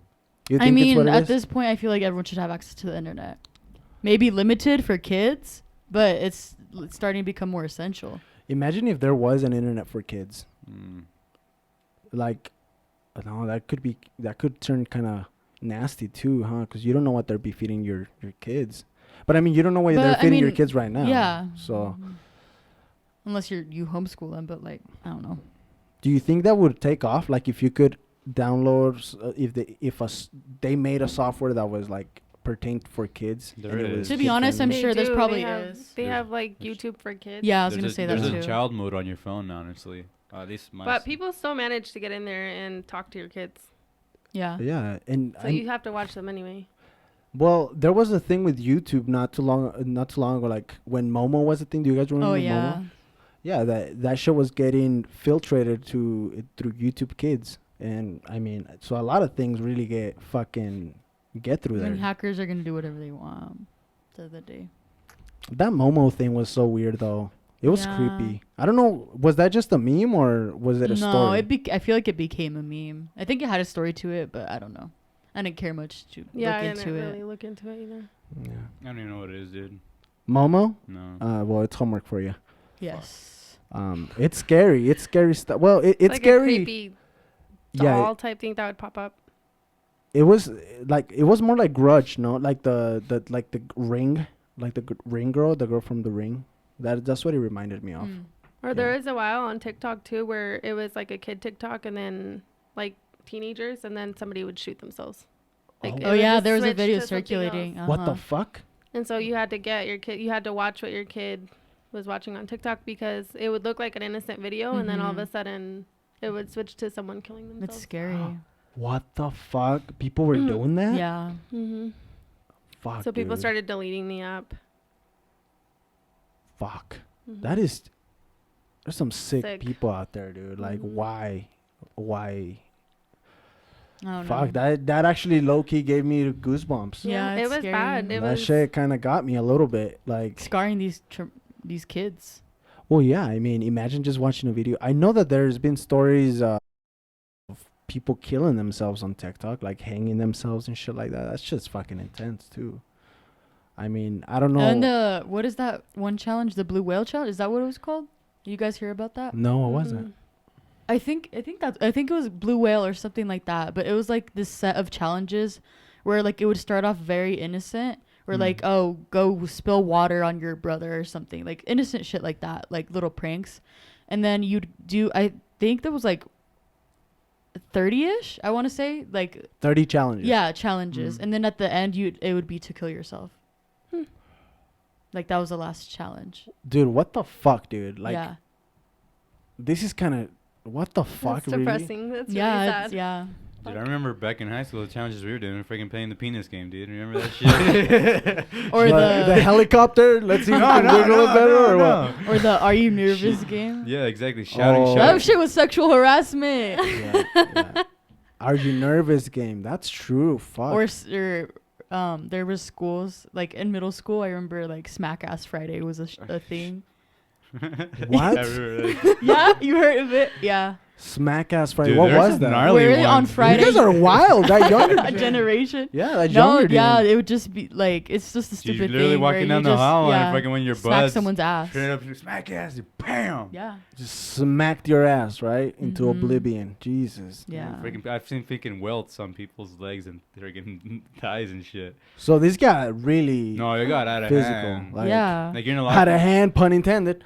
You I think it's mean, what it at is? this point, I feel like everyone should have access to the internet. Maybe limited for kids, but it's starting to become more essential. Imagine if there was an internet for kids. Mm. Like, no, that could turn kind of nasty too, huh? Because you don't know what they're be feeding your kids. But I mean, you don't know what But, they're I feeding your mean, kids right now. Yeah. So, Unless you homeschool them, but like I don't know. do you think that would take off? Like, if you could download, they made a software that was like pertained for kids. There and it is. was To be honest, I'm kid-friendly? sure there's do. probably they have, is. They There's- have like there's- YouTube for kids. Yeah, I was gonna say that There's too. a child mode on your phone, honestly. At least my But people still manage to get in there and talk to your kids. Yeah. Yeah, and So you have to watch them anyway. well, there was a thing with YouTube not too long ago, like when Momo was a thing. Do you guys remember Oh Momo? yeah. Yeah, that shit was getting filtrated through YouTube Kids, and I mean, so a lot of things really get through I mean, there. hackers are gonna do whatever they want. The other day. That Momo thing was so weird, though. It was Yeah. creepy. I don't know. Was that just a meme or was it a No, story? I feel like it became a meme. I think it had a story to it, but I don't know. I didn't care much to Yeah, look I into didn't it. really look into it either. Yeah. I don't even know what it is, dude. Momo? No. Well, it's homework for you. Yes. It's scary. It's scary stuff. Well, it's like scary. a creepy doll type thing that would pop up. it was like it was more like Grudge, no, like the ring, like the ring girl, the girl from the Ring. That's what it reminded me of. Or there was a while on TikTok too where it was like a kid TikTok and then like teenagers and then somebody would shoot themselves. Like Oh. it Oh would yeah, just there was a switch video to something circulating. else. What the Uh-huh. fuck? And so you had to get your kid, you had to watch what your kid was watching on TikTok because it would look like an innocent video and then all of a Mhm. sudden it would switch to someone killing themselves. It's scary. What the fuck? People were doing that? Yeah. Mm-hmm. Fuck. So people dude. started deleting the app. Fuck. Mhm. That is. There's some sick Sick. people out there, dude. Like, Mhm. why? I don't Fuck. know. That actually low key gave me goosebumps. Yeah, it it's was scary. bad. It That was shit kind of got me a little bit. Like, Scarring these kids. well, yeah. I mean, imagine just watching a video. I know that there's been stories of people killing themselves on TikTok, like hanging themselves and shit like that. That's just fucking intense too. I mean, I don't know. And what is that one challenge? The blue whale challenge? Is that what it was called? You guys hear about that? No, it wasn't. Mhm. I think it was blue whale or something like that. But it was like this set of challenges where like it would start off very innocent. Where like, oh, go spill water on your brother or something, like innocent shit like that, like little pranks. And then you'd do, I think there was like 30-ish, I want to say, like 30 challenges. yeah, challenges. Mm. And then at the end it would be to kill yourself. Like that was the last challenge. Dude, what the fuck, dude? Like, yeah. this is kind of what the fuck, That's really? depressing. That's Yeah, really it's- sad. yeah. Dude, I remember back in high school the challenges we were doing, freaking playing the penis game, dude. Remember that shit? Or the helicopter. Let's see if we No, can no, wiggle no, it better no, or no. what. or the Are You Nervous game. Yeah, exactly. Shouting, Oh. That shouting. shit was sexual harassment. Yeah. Are you nervous? Game. That's true. Fuck. Or there was schools like in middle school. I remember like Smack Ass Friday was a thing. What? I remember that. Yeah, you heard of it? Yeah. Smack ass Friday. Dude, What there's was some that? gnarly Where on ones. Friday- You guys are wild. That younger A generation. Yeah, that No, younger. yeah, dude. it would just be like it's just a Dude, stupid you're literally thing where walking you down the just hall yeah, and freaking when your smack buds someone's ass. straight up, you smack ass, you bam. Yeah. Just smacked your ass right into Mhm. oblivion. Jesus. Yeah. Freaking, I've seen freaking welts on people's legs and freaking thighs and shit. So this got really No, it got out of physical. hand. Like, Yeah. Like you're in a had lot. a hand, pun intended.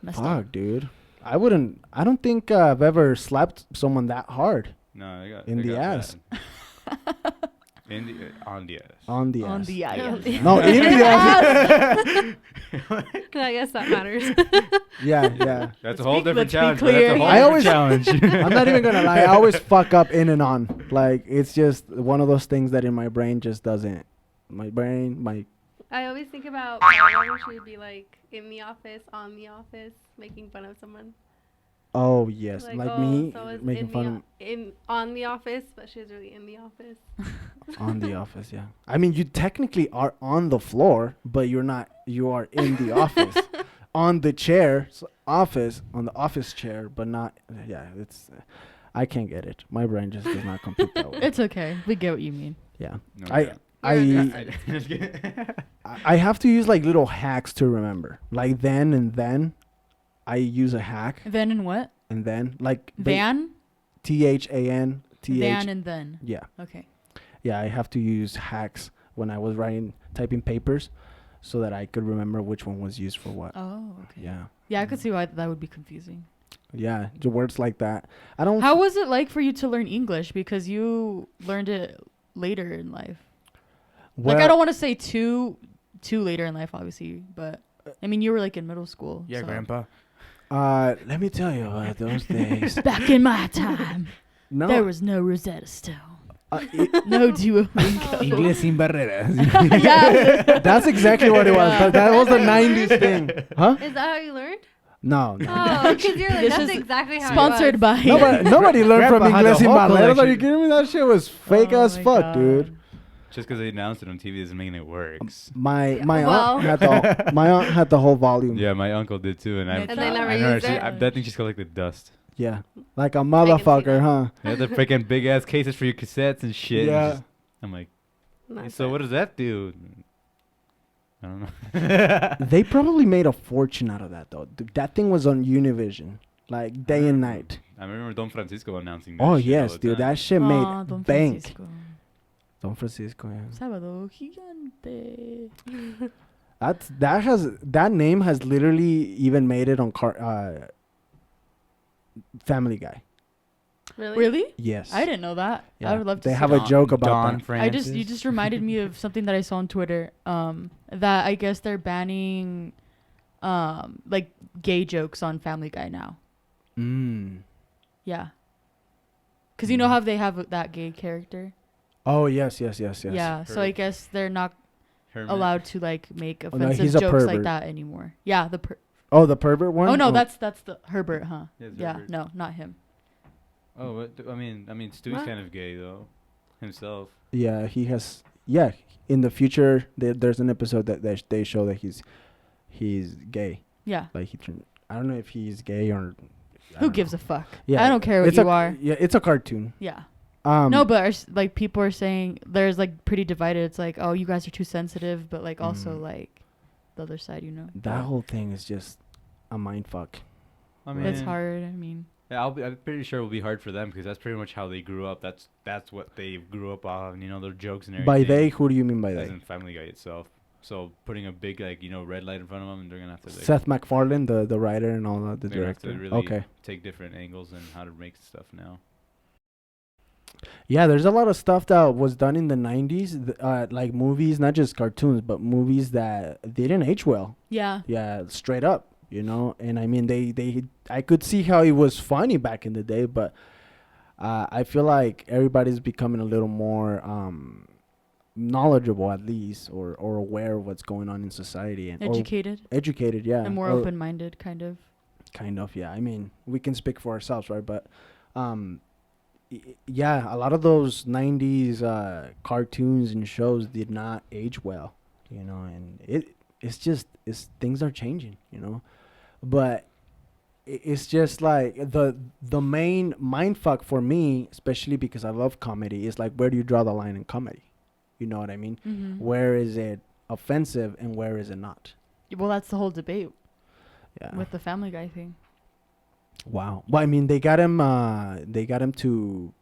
Messed up. Fuck, dude. I don't think I've ever slapped someone that hard No, it got in it the got ass. bad. On the ass. on the On ass. the No, eye. No, in the ass. I guess that matters. Yeah. That's a whole different let's be challenge. Bro. clear. That's a whole I always- different challenge. I'm not even gonna lie. I always fuck up in and on. Like it's just one of those things that in my brain just doesn't. My I always think about Paula, she would be like in the office, on the office, making fun of someone. oh yes, like me so it's making in fun on the office, but she's really in the office. of on the office. Yeah, I mean you technically are on the floor, but you're not. You are in the office, on the chair, office on the office chair, but not. Yeah, it's. I can't get it. My brain just does not compute that way. It's okay. We get what you mean. Yeah, No, I. yeah. Just kidding. I have to use like little hacks to remember. Like then and then, I use a hack Then and what? and then like Van? THAN Van and then. Yeah, Okay. yeah. I have to use hacks when I was typing papers, so that I could remember which one was used for what. Oh, okay. Yeah, Yeah, I could see why that would be confusing. yeah. The words like that. I don't. How was it like for you to learn English? Because you learned it later in life. well, Like, I don't want to say too later in life, obviously, but I mean, you were like in middle school. Yeah, so. Grandpa. Let me tell you about those days. Back in my time, No, there was no Rosetta Stone, it- no Duolingo. Inglés sin barreras. Yeah. that's exactly what it was. That was the '90s thing, huh? Is that how you learned? No, no. Oh, because you're like, This that's is exactly how Sponsored it was. by. Nobody learned from Grandpa had Inglés the sin whole barreras. Are you collection. kidding me? That shit was fake Oh as my fuck, God. dude. Just because they announced it on TV doesn't mean it works. My Yeah, my well. aunt had the whole volume. Yeah, my uncle did too, and I. And they never I know used it? I think she's collected dust. Yeah, like a see motherfucker, that. huh? Yeah, the freaking big ass cases for your cassettes and shit. and Yeah. just- I'm like, Not so that. what does that do? I don't know. They probably made a fortune out of that though. That thing was on Univision, like day and night. I remember Don Francisco announcing that. Oh shit all yes, the dude, time. that shit Aw, made Don bank. Francisco. Don Francisco, yeah. Sábado gigante. That name has literally even made it on Family Guy. Really? Yes. I didn't know that. Yeah. I would love to They see have that. a joke about Don that. Francis. You just reminded me of something that I saw on Twitter. That I guess they're banning, like gay jokes on Family Guy now. Yeah. Cause you know how they have that gay character. Oh yes. Yeah. So I guess they're not Hermit. allowed to like make Oh, no, offensive he's a jokes like pervert. that anymore. Yeah. Oh, the pervert one. Oh no, that's the Herbert, huh? Yes, Yeah. Herbert. No, not him. Oh, I mean, Stew's What? kind of gay though, himself. Yeah, he has. Yeah, in the future, there's an episode that they show that he's gay. Yeah. Like he turned. I don't know if he's gay or. Who gives a fuck? Yeah, I don't care what you are. Yeah, it's a cartoon. Yeah. No, but like people are saying there's like pretty divided. It's like, oh, you guys are too sensitive, but like also like the other side, you know. that whole thing is just a mind fuck. I mean, It's hard. I mean, Yeah, I'm pretty sure it will be hard for them because that's pretty much how they grew up. That's what they grew up on. You know, their jokes and everything. By they, who do you mean by As they? in Family Guy itself. So putting a big red light in front of them, they're gonna have to Seth MacFarlane, the writer and all that, the they're gonna have director. to really Okay. take different angles and how to make stuff now. Yeah, there's a lot of stuff that was done in the 90s, like movies, not just cartoons, but movies that didn't age well. yeah. Yeah, straight up, you know. And I mean, I could see how it was funny back in the day, but I feel like everybody's becoming a little more knowledgeable, at least, or aware of what's going on in society and educated, yeah, And more or open-minded, kind of. kind of, yeah. I mean, we can speak for ourselves, right? But yeah, a lot of those 90s cartoons and shows did not age well, you know, and it's things are changing, you know. But it's just like the main mind fuck for me, especially because I love comedy, is like, where do you draw the line in comedy? You know what I mean? Mm-hmm. Where is it offensive and where is it not? Well, that's the whole debate Yeah. with the Family Guy thing. Wow. Well, I mean, they got him to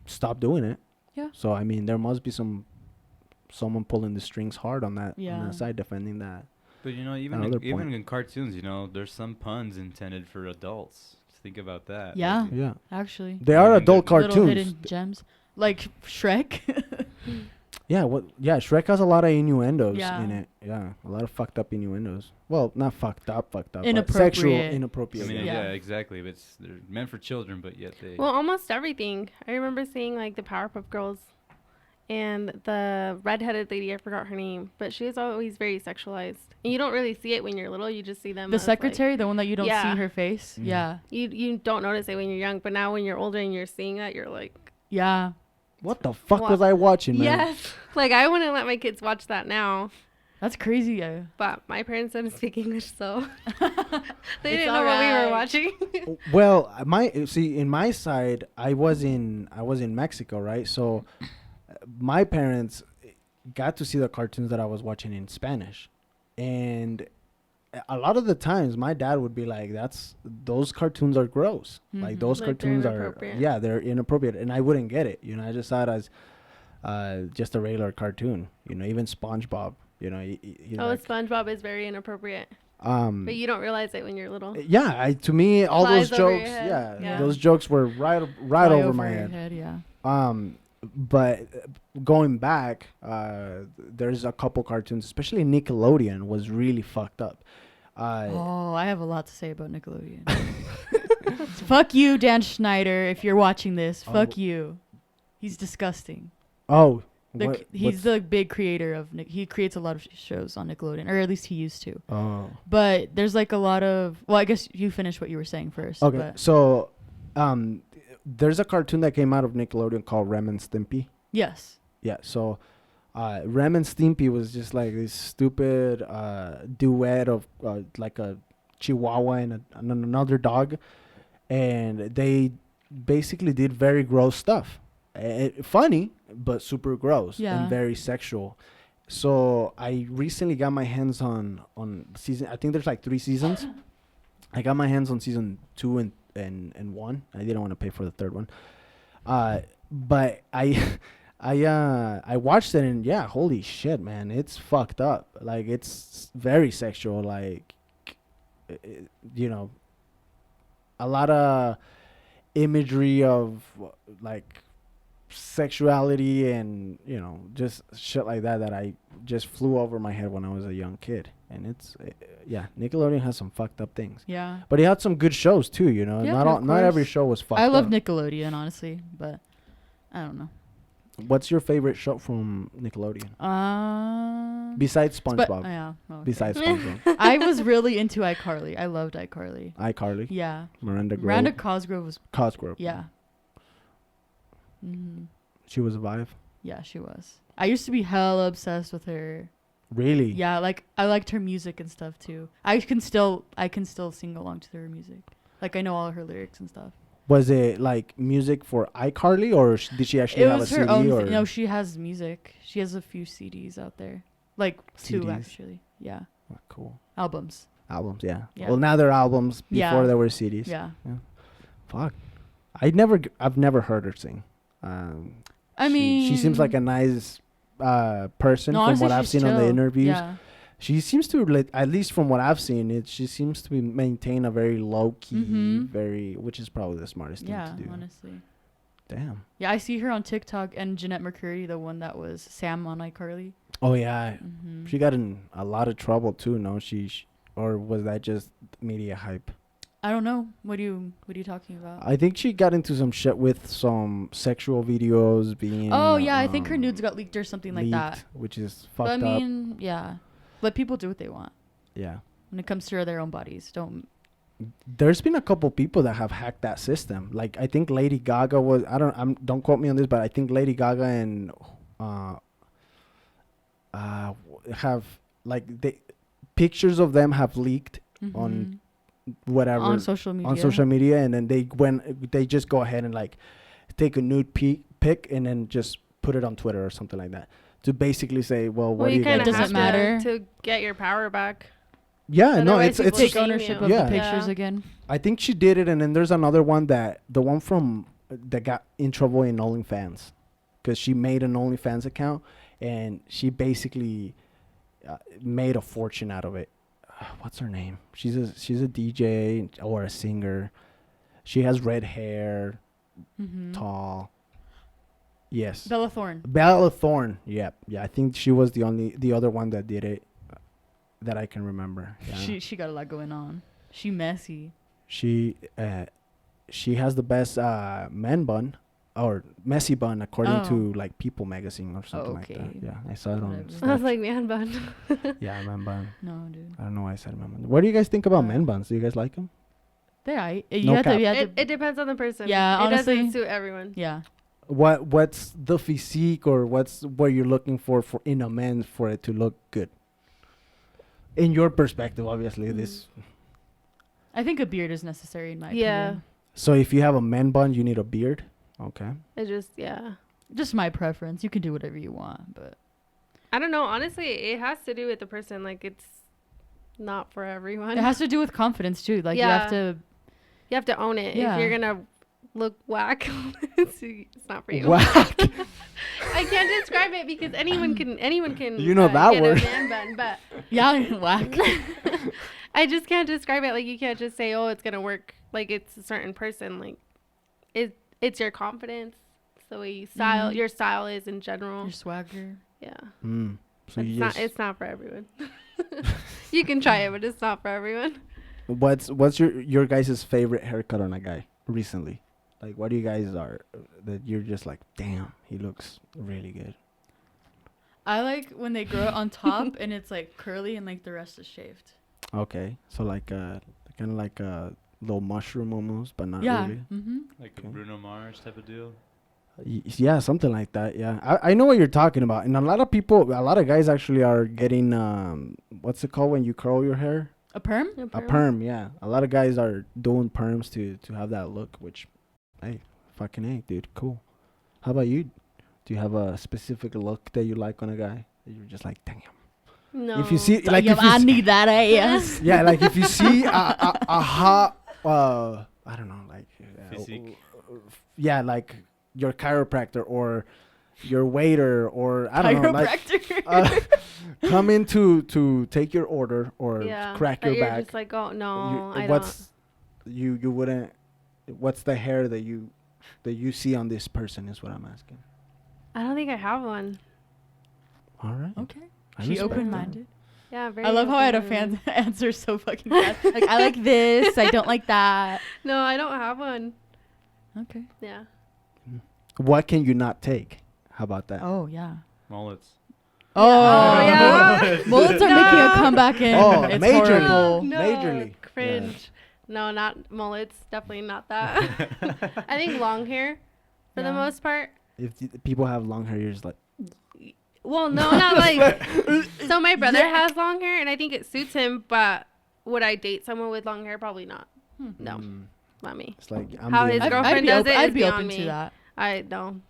stop doing it. Yeah. So I mean, there must be someone pulling the strings hard on that Yeah. side, defending that. But you know, Another even point. in cartoons, you know, there's some puns intended for adults. Think about that. Yeah. Like, Yeah. Actually. They are Even adult the Little cartoons. hidden gems. Like Shrek. Yeah. Yeah. Shrek has a lot of innuendos Yeah. in it. Yeah. A lot of fucked up innuendos. Well, not fucked up, but Inappropriate. sexual, I inappropriate. mean, yeah. yeah. Yeah. Exactly. But they're meant for children, but yet they. Well, almost everything. I remember seeing like the Powerpuff Girls and the redheaded lady, I forgot her name, but she was always very sexualized. And you don't really see it when you're little, you just see them The as, like- secretary, the one that you don't Yeah. see her face. Mm. Yeah. you don't notice it when you're young, but now when you're older and you're seeing that, you're like, Yeah. What the fuck What? was I watching, man? yes. Like, I wouldn't let my kids watch that now. That's crazy. But my parents didn't speak English, so they It's didn't know what we were alright. watching. Well, in my side, I was in Mexico, right? So my parents got to see the cartoons that I was watching in Spanish, and a lot of the times my dad would be like, those cartoons are gross. Like Mhm. those Like, they're cartoons are, inappropriate. yeah, they're inappropriate, and I wouldn't get it. You know, I just saw it as just a regular cartoon. You know, even SpongeBob. You know, Oh, SpongeBob is very inappropriate. But you don't realize it when you're little. yeah, to me, all Flies those over your jokes, head. yeah, Yeah. those jokes were right Fly over my your head. Yeah. But going back, there's a couple cartoons, especially Nickelodeon, was really fucked up. Oh, I have a lot to say about Nickelodeon. Fuck you, Dan Schneider. If you're watching this, fuck you. He's disgusting. Oh, He's the big creator of he creates a lot of shows on Nickelodeon, or at least he used to. Oh, But there's like a lot of, well, I guess you finished what you were saying first. okay. But So, there's a cartoon that came out of Nickelodeon called Rem and Stimpy. yes. Yeah. So, Rem and Stimpy was just like this stupid duet of like a Chihuahua and another dog, and they basically did very gross stuff. Funny, but super gross Yeah. and very sexual. So I recently got my hands on season. I think there's like 3 seasons. I got my hands on season 2 and one. I didn't want to pay for the third one. But I I watched it, and yeah, holy shit, man, it's fucked up. Like, it's very sexual. Like, you know, a lot of imagery of like sexuality and, you know, just shit like that I just flew over my head when I was a young kid. And it's yeah, Nickelodeon has some fucked up things, Yeah. but it had some good shows too, you know. Yeah, Not every course. show was fucked I love up. Nickelodeon, honestly, but I don't know. What's your favorite show from Nickelodeon besides SpongeBob? Yeah. Okay. Besides SpongeBob. I was really into iCarly. I loved iCarly. iCarly. Yeah. Miranda Miranda Cosgrove was. Cosgrove. Yeah. Mm-hmm. She was a vibe. Yeah, she was. I used to be hella obsessed with her. Really? Yeah, like I liked her music and stuff too. I can still sing along to her music. Like I know all her lyrics and stuff. Was it like music for iCarly, or did she actually It have a was CD? her own. Or No, she has music. She has a few CDs out there, like two CDs? actually. Yeah, Oh, cool. albums. Albums, yeah. Yeah. Well, now they're albums. Before Yeah. there were CDs. Yeah. Fuck. I've never heard her sing. I mean, she seems like a nice person no, from honestly, what I've she's seen on the chill. interviews. Yeah. She seems to, like, at least from what I've seen, she seems to be maintain a very low key, which is probably the smartest thing Yeah, to do. honestly. Damn. Yeah, I see her on TikTok and Jeanette McCurdy, the one that was Sam on iCarly. Oh yeah, Mm-hmm. she got in a lot of trouble too. No, or was that just media hype? I don't know. What are you talking about? I think she got into some shit with some sexual videos being. Oh yeah, I think her nudes got leaked or something like that. leaked, which is But fucked I up. mean, yeah. Let people do what they want Yeah. when it comes to their own bodies. Don't. There's been a couple people that have hacked that system. Like, I think Lady Gaga was. Don't quote me on this, but I think Lady Gaga and have, like, pictures of them have leaked on whatever on social media. on social media, and then they just go ahead and, like, take a nude pic and then just put it on Twitter or something like that to basically say, well, what do you you kind guys? of Doesn't have matter. to get your power back. Yeah, no, Otherwise it's people take shame ownership you. of Yeah. the pictures Yeah. again. I think she did it, and then there's another one that got in trouble in OnlyFans, because she made an OnlyFans account and she basically made a fortune out of it. What's her name? She's a DJ or a singer. She has red hair, tall. Yes, Bella Thorne. Bella Thorne. Yeah. I think she was the other one that did it that I can remember. Yeah. She got a lot going on. She messy. She has the best man bun or messy bun according to, like, People magazine or something like that. Okay. Yeah, I saw it on. Whatever. I was like, man bun. Yeah, man bun. No, dude. I don't know why I said man bun. What do you guys think about men buns? Do you guys like them? You No have cap. to. You have It to. depends on the person. Yeah, it honestly. doesn't suit everyone. Yeah. What's the physique, or what you're looking for in a man for it to look good? In your perspective, obviously, this. I think a beard is necessary in my Yeah. opinion. So if you have a man bun, you need a beard. Okay. It just, yeah. Just my preference. You can do whatever you want, but I don't know. Honestly, it has to do with the person. Like, it's not for everyone. it has to do with confidence too. Like Yeah. you have to. You have to own it. Yeah. If you're gonna look whack, it's not for you. Whack. I can't describe it because anyone can. You know that get word. a man bun, but Yeah, whack. I just can't describe it. Like, you can't just say, "Oh, it's gonna work." Like, it's a certain person. Like, it's your confidence. It's the way you style. Your style is in general. Your swagger. Yeah. So you It's not for everyone. You can try it, but it's not for everyone. What's your guys' favorite haircut on a guy recently? Like, what do you guys are that you're just like, damn, he looks really good? I like when they grow it on top and it's like curly and like the rest is shaved. Okay, so like kind of like a little mushroom almost, but not Yeah. really. Mm-hmm. Like Okay. a Bruno Mars type of deal. Yeah, something like that. Yeah, I know what you're talking about, and a lot of guys actually are getting what's it called when you curl your hair? A perm? A perm. Yeah, a lot of guys are doing perms to have that look, which, hey, fucking hey, dude, cool. How about you? Do you have a specific look that you like on a guy that you're just like, damn? No. If you see, like, if you I see, need that ass. yeah, like if you see a hot I don't know, like Physique. yeah, like your chiropractor or your waiter or I don't know, like Chiropractor. come in to take your order or crack that your you're back. just like, oh no, I don't. What's you wouldn't? What's the hair that you see on this person is what I'm asking. I don't think I have one. All right. Okay. I She respect that. open-minded. Yeah, very. I love how I had a open-minded. fan answer so fucking fast. Like, I like this. I don't like that. No, I don't have one. Okay. Yeah. What can you not take? How about that? Oh, yeah. Mullets. Oh, yeah. Mullets are making a comeback in. Oh, It's majorly. horrible. No, Majorly. cringe. No, not mullets. Definitely not that. I think long hair, for the Yeah. most part. If people have long hair, you're just like, Well, no, not like. So my brother has long hair, and I think it suits him. But would I date someone with long hair? Probably not. No, not me. it's like I'm How the his only- girlfriend does it I'd is be beyond open me. to that. I don't.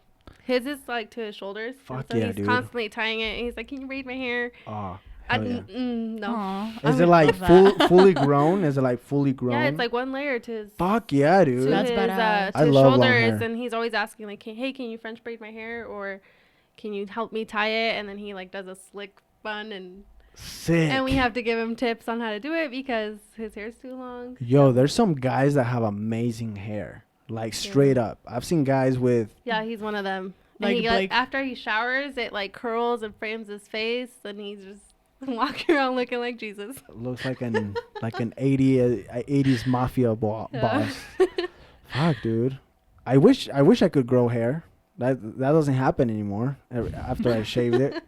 His is like to his shoulders. and Fuck so yeah, he's dude. constantly tying it. And he's like, "Can you braid my hair?" Oh, I, hell yeah. no. Aw, I Is it would like love that. fully grown? Is it like fully grown? Yeah, it's like one layer to his. Fuck yeah, To dude. That's his, badass. to I his love long shoulders, hair. and he's always asking like, "Hey, can you French braid my hair?" Or "Can you help me tie it?" And then he like does a slick bun, and Sick. we have to give him tips on how to do it because his hair's too long. Yo, there's some guys that have amazing hair. Like straight up. I've seen guys with Yeah, he's one of them. And Like he, Blake. after he showers, it like curls and frames his face, and he's just walking around looking like Jesus. looks like an 80s mafia Yeah. boss. Fuck, dude. I wish I could grow hair. That doesn't happen anymore after I shaved it.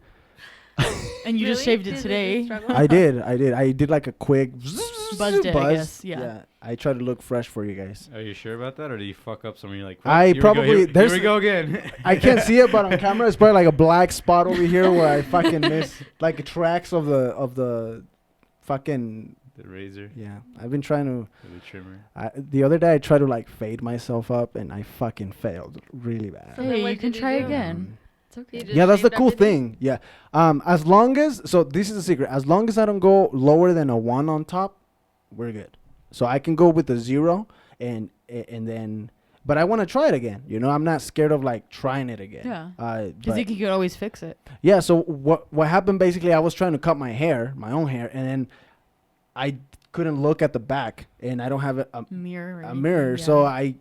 And you just Really? shaved it Did you today. struggle? I did like a quick Buzzed it, I guess, yeah. Yeah, I try to look fresh for you guys. Are you sure about that, or do you fuck up somewhere? You're like, I "Fuck, here probably- we go, here there's- we go again." I can't see it, but on camera it's probably like a black spot over here where I fucking miss like tracks of the fucking The razor, yeah. I've been trying to. the trimmer. The other day I tried to like fade myself up and I fucking failed really bad. So then Hey, what you can did you try do? again. It's You okay. just Yeah, that's the shaved cool everything? thing. Yeah. As long as this is a secret. As long as I don't go lower than a 1 on top, we're good. So I can go with a 0 and then but I want to try it again. You know, I'm not scared of like trying it again. Yeah. But Because you could always fix it. yeah, so what happened basically, I was trying to cut my own hair, and then I couldn't look at the back, and I don't have a Mirror. or a anything, mirror, yeah. so I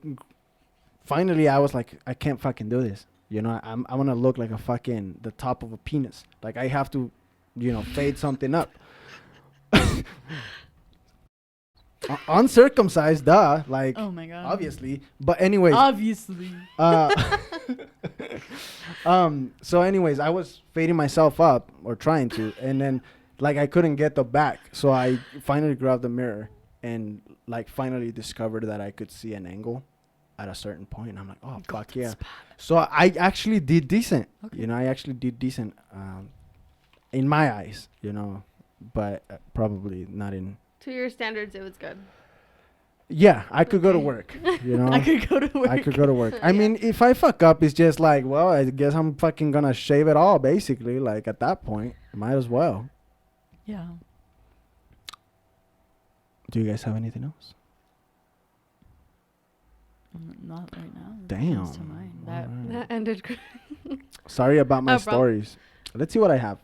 was like, I can't fucking do this. You know, I want to look like the top of a penis. Like I have to, fade something up. Uncircumcised, duh. Like Oh my god. obviously, but anyways. Obviously. So anyways, I was fading myself up or trying to, and then like I couldn't get the back, so I finally grabbed the mirror and like finally discovered that I could see an angle at a certain point, and I'm like, oh fuck yeah. So I actually did decent. Okay. I actually did decent in my eyes, but probably not in. To your standards, it was good. Yeah, I could go to Okay. work. I could go to work. I could go to work. I Yeah. mean, if I fuck up, it's just like, well, I guess I'm fucking gonna shave it all, basically. Like, at that point, might as well. Yeah. Do you guys have anything else? Not right now. That Damn. comes to mind. That Alright. That ended. Sorry about my No problem. stories. Let's see what I have.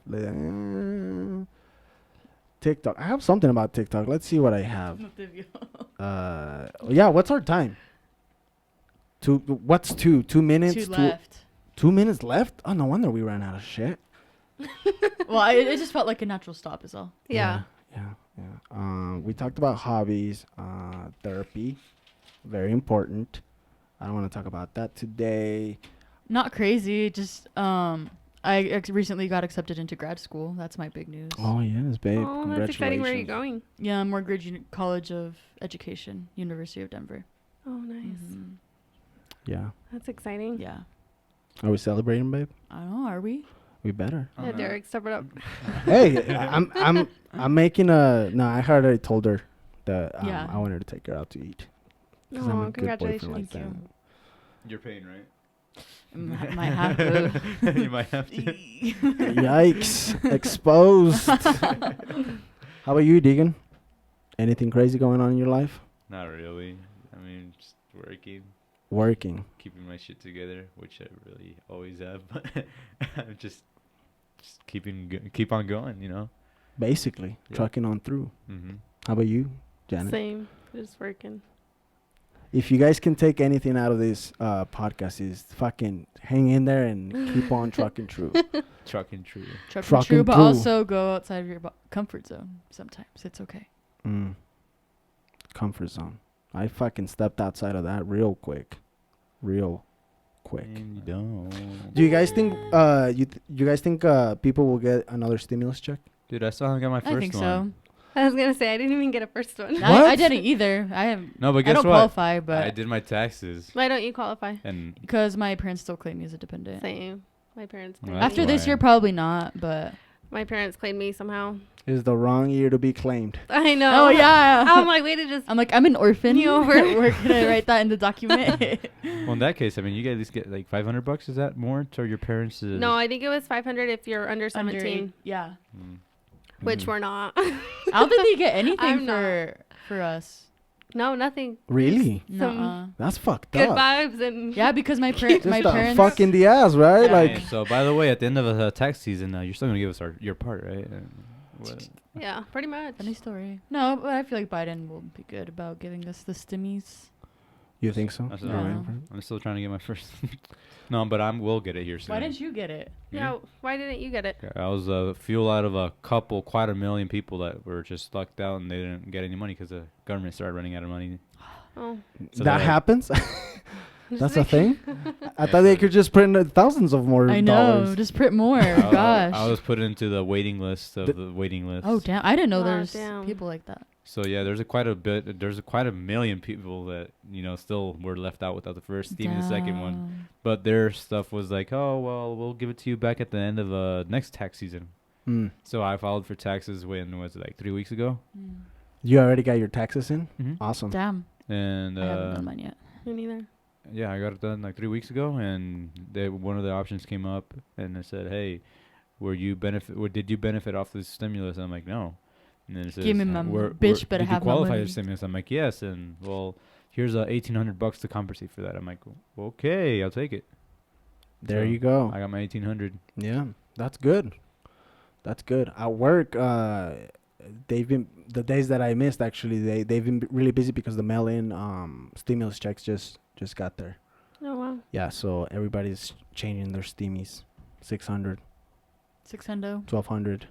TikTok. I have something about TikTok. Let's see what I have. Yeah, what's our time? What's 2 minutes? 2 left. 2 minutes left? Oh, no wonder we ran out of shit. Well, it just felt like a natural stop is all. Yeah. Yeah. We talked about hobbies, therapy, very important. I don't want to talk about that today. Not crazy. Just recently got accepted into grad school. That's my big news. Oh yes, babe. Oh, that's exciting. Where are you Congratulations. going? Yeah, Morgridge College of Education, University of Denver. Oh, nice. Mhm. Yeah. That's exciting. Yeah. Are we celebrating, babe? I don't know. Are we? We better. Yeah, Derek, step it up. Hey, I'm making a. No, I already told her that Yeah. I wanted to take her out to eat. 'Cause I'm a Oh, good boyfriend congratulations. like Thank that. you. You're paying, right? Might have to. You might have to. Yikes! Exposed. How about you, Deegan? Anything crazy going on in your life? Not really. I mean, just Working. keeping my shit together, which I really always have. But I'm just keep on going, you know. Basically, Yeah. trucking on through. Mm-hmm. How about you, Janet? Same. Just working. If you guys can take anything out of this podcast, is fucking hang in there and keep on trucking through. Trucking true. Trucking Trucking true, but through. also go outside of your comfort zone. Sometimes it's okay. Comfort zone. I fucking stepped outside of that real quick. And you don't. Do you guys think you guys think people will get another stimulus check? Dude, I still haven't got my first I think one. so. I was gonna say I didn't even get a first one. What? I didn't either. I have. No, but I guess don't what? qualify, I but did my taxes, Why don't you qualify? and because my parents still claim me as a dependent. Same. My parents. Well, claimed that's After me. this why. year, probably not. But My parents claimed me somehow. Is the wrong year to be claimed. I know. oh yeah, I'm like, way to just. I'm like I'm an orphan. You over- We're gonna write that in the document. well, in that case, I mean, you at least get like $500. Is that more to your parents? No, I think it was 500 if you're under 17, Under yeah. Mm. which we're not. I don't think they get anything I'm for us. No, nothing. Really? Some Nuh-uh. That's fucked good up. vibes and. Yeah, because my Just my a parents. fuck in the ass, right? Yeah. Like, Hey, so, by the way, at the end of the tax season, you're still gonna give us your part, right? What? Yeah, pretty much. Funny story. No, but I feel like Biden will be good about giving us the stimmies. you think so? That's You're what waiting Yeah. for it? I'm still trying to get my first. No, but we'll get it here soon. Why didn't you get it? Yeah, why didn't you get it? I was fuel out of quite a million people that were just lucked out and they didn't get any money because the government started running out of money. Oh. So That they're like- happens? That's a thing? I thought they could just print thousands of more I know. dollars. Just print more. I Gosh. was put into the waiting list of the waiting list. Oh damn! I didn't know Aw, there's damn. people like that. So yeah, there's quite a million people that still were left out without the first, even the second one. Damn. But their stuff was like, oh well, we'll give it to you back at the end of next tax season. Mm. So I filed for taxes when was it like 3 weeks ago, Mm. You already got your taxes in? mm-hmm. Awesome. Damn. and I haven't done mine yet. Me neither. yeah, I got it done like 3 weeks ago, and one of the options came up, and it said, "Hey, did you benefit off this stimulus?" And I'm like, "No." And then it says, Give me my did bitch better you have my qualify money. for stimulus? I'm like, "Yes." And well, here's $1,800 to compensate for that. I'm like, "Okay, I'll take it." There So you go. I got my 1,800. Yeah, that's good. That's good. At work, they've been the days that I missed. Actually, they've been really busy because the mail-in stimulus checks just got there. Oh wow. Yeah, so everybody's changing their steamies, 600, 600. 1,200,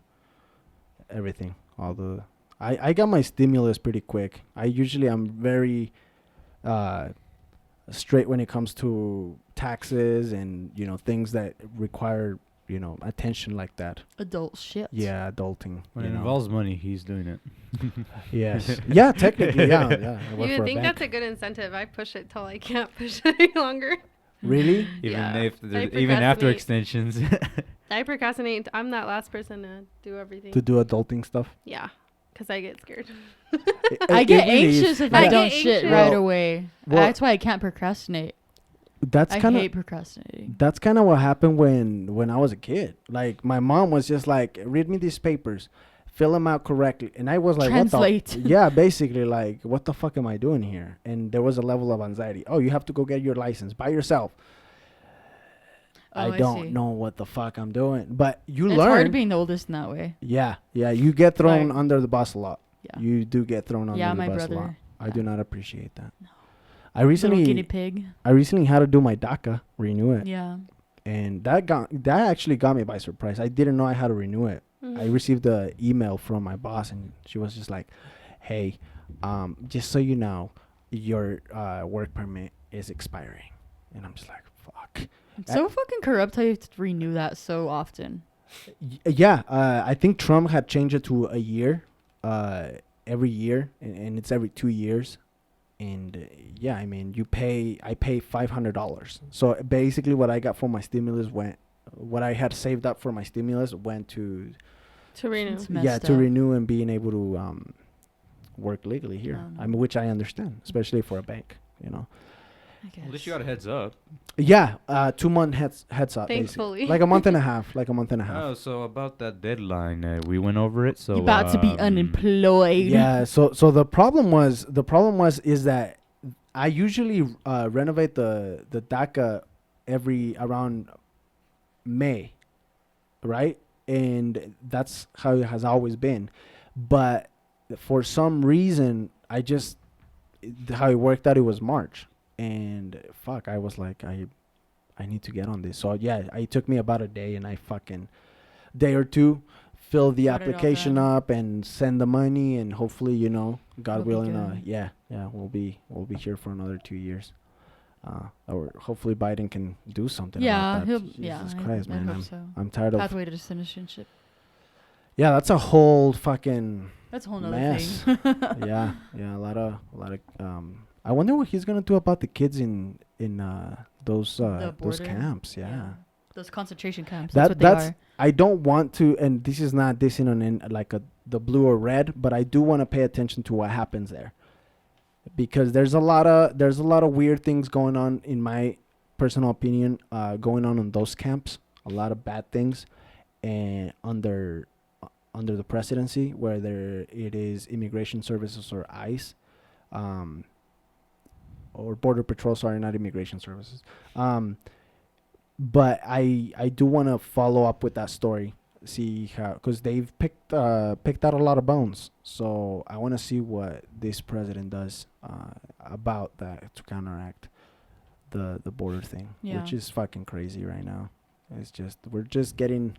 everything. All the I got my stimulus pretty quick. I'm very straight when it comes to taxes and things that require attention like that. Adult shit. Yeah, adulting. When you it know. involves money, he's doing it. Yes. Yeah, technically, yeah. I work You for would a think bank. that's a good incentive. I push it till I can't push it any longer. Really? Even Yeah, even after procrastinate. extensions. I procrastinate. I'm that last person to do everything. To do adulting stuff? Yeah, because I get scared. I get anxious if I I don't get shit anxious. right Well- away. well- That's why I can't procrastinate. That's I kind of hate procrastinating. that's kind of what happened when I was a kid. Like my mom was just like, "Read me these papers, fill them out correctly," and I was like, Translate. "What the?" Yeah, basically, like, "What the fuck am I doing here?" And there was a level of anxiety. Oh, you have to go get your license by yourself. Oh, I don't see. know what the fuck I'm doing, but you It's learn. hard being the oldest in that way. Yeah, you get thrown Like- under the bus a lot. Yeah. You do get thrown under Yeah, the my bus a lot. brother. I Yeah. do not appreciate that. No. I Little guinea recently pig. had to do my DACA, renew it, Yeah. and that actually got me by surprise. I didn't know I had to renew it. I received an email from my boss, and she was just like, "Hey, just so you know, your work permit is expiring," and I'm just like, "Fuck." It's so fucking corrupt how you have to renew that so often. Yeah, I think Trump had changed it to a year, every year, and it's every 2 years. And yeah, I mean, I pay $500. So basically, what I got for my stimulus what I had saved up for my stimulus went to renew. It's messed to up. renew and being able to work legally here. Oh, no. I mean, which I understand, especially for a bank. I guess. At least you got a heads up. Yeah, 2 month heads up. basically. Thankfully. Like a month and a half. Like a month and a half. Oh, so about that deadline, we went over it. So You about to be unemployed. Yeah. So the problem was is that I usually renovate the DACA every around May, right? And that's how it has always been. But for some reason, how it worked out, it was March. And fuck, I was like, I need to get on this. So yeah, it took me about a day, and I fucking day or two fill the Got it all application done. up and send the money, and hopefully, God It'll be willing, good. yeah, we'll be here for another 2 years. Or hopefully Biden can do something Yeah, about he'll. that. Yeah, Jesus I Christ, man, hope so. I'm tired of. Pathway to citizenship. Yeah, that's a whole fucking That's a whole nother mess. thing. yeah, a lot of. I wonder what he's gonna do about the kids in those border. camps. Yeah. Those concentration camps. That's what they are. I don't want to, and this is not dissing on the blue or red, but I do want to pay attention to what happens there, because there's a lot of weird things going on, in my personal opinion, going on in those camps. A lot of bad things, and under the presidency, whether it is immigration services or ICE, or border patrol. Sorry, not immigration services. But I do want to follow up with that story, see how, because they've picked out a lot of bones. So I want to see what this president does about that, to counteract the border thing, Yeah. which is fucking crazy right now. It's just, we're just getting.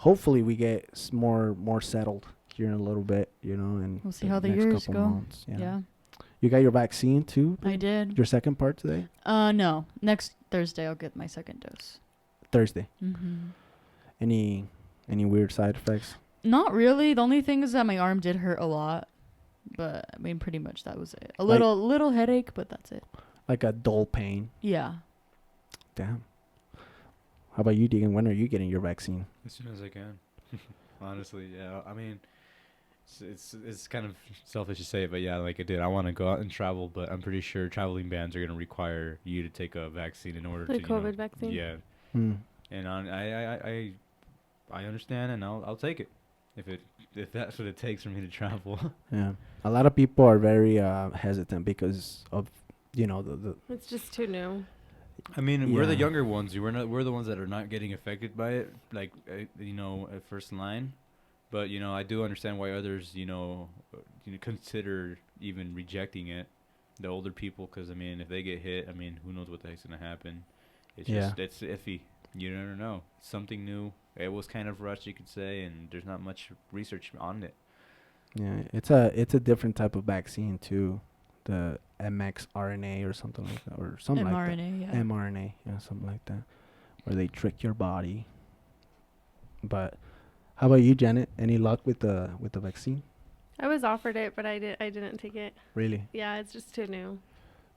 Hopefully, we get more settled here in a little bit, and We'll see how the years go. Months, Yeah. You got your vaccine too? I did. Your second part today? No. Next Thursday, I'll get my second dose. Thursday. Mm-hmm. Any weird side effects? Not really. The only thing is that my arm did hurt a lot, but I mean, pretty much that was it. A Like- little headache, but that's it. Like a dull pain? Yeah. Damn. How about you, Deegan? When are you getting your vaccine? As soon as I can. Honestly, yeah. I mean, it's kind of selfish to say it, but yeah, like I did. I want to go out and travel, but I'm pretty sure traveling bans are going to require you to take a vaccine in order The to COVID vaccine? Yeah. Hmm. And I understand, and I'll take it if that's what it takes for me to travel. Yeah. A lot of people are very hesitant because of the It's just too new. I mean, we're the Yeah. younger ones. We're the ones that are not getting affected by it, like at first line. But I do understand why others consider even rejecting it. The older people, because I mean, if they get hit, I mean, who knows what the heck's gonna happen? It's Yeah. just it's iffy. You never know. It's something new. It was kind of rushed, you could say, and there's not much research on it. Yeah, it's a different type of vaccine too, the mRNA or something like that, or something like mRNA, that. yeah. mRNA, yeah, something like that, where they trick your body. But how about you, Janet? Any luck with the vaccine? I was offered it, but I didn't take it. Really? Yeah, it's just too new.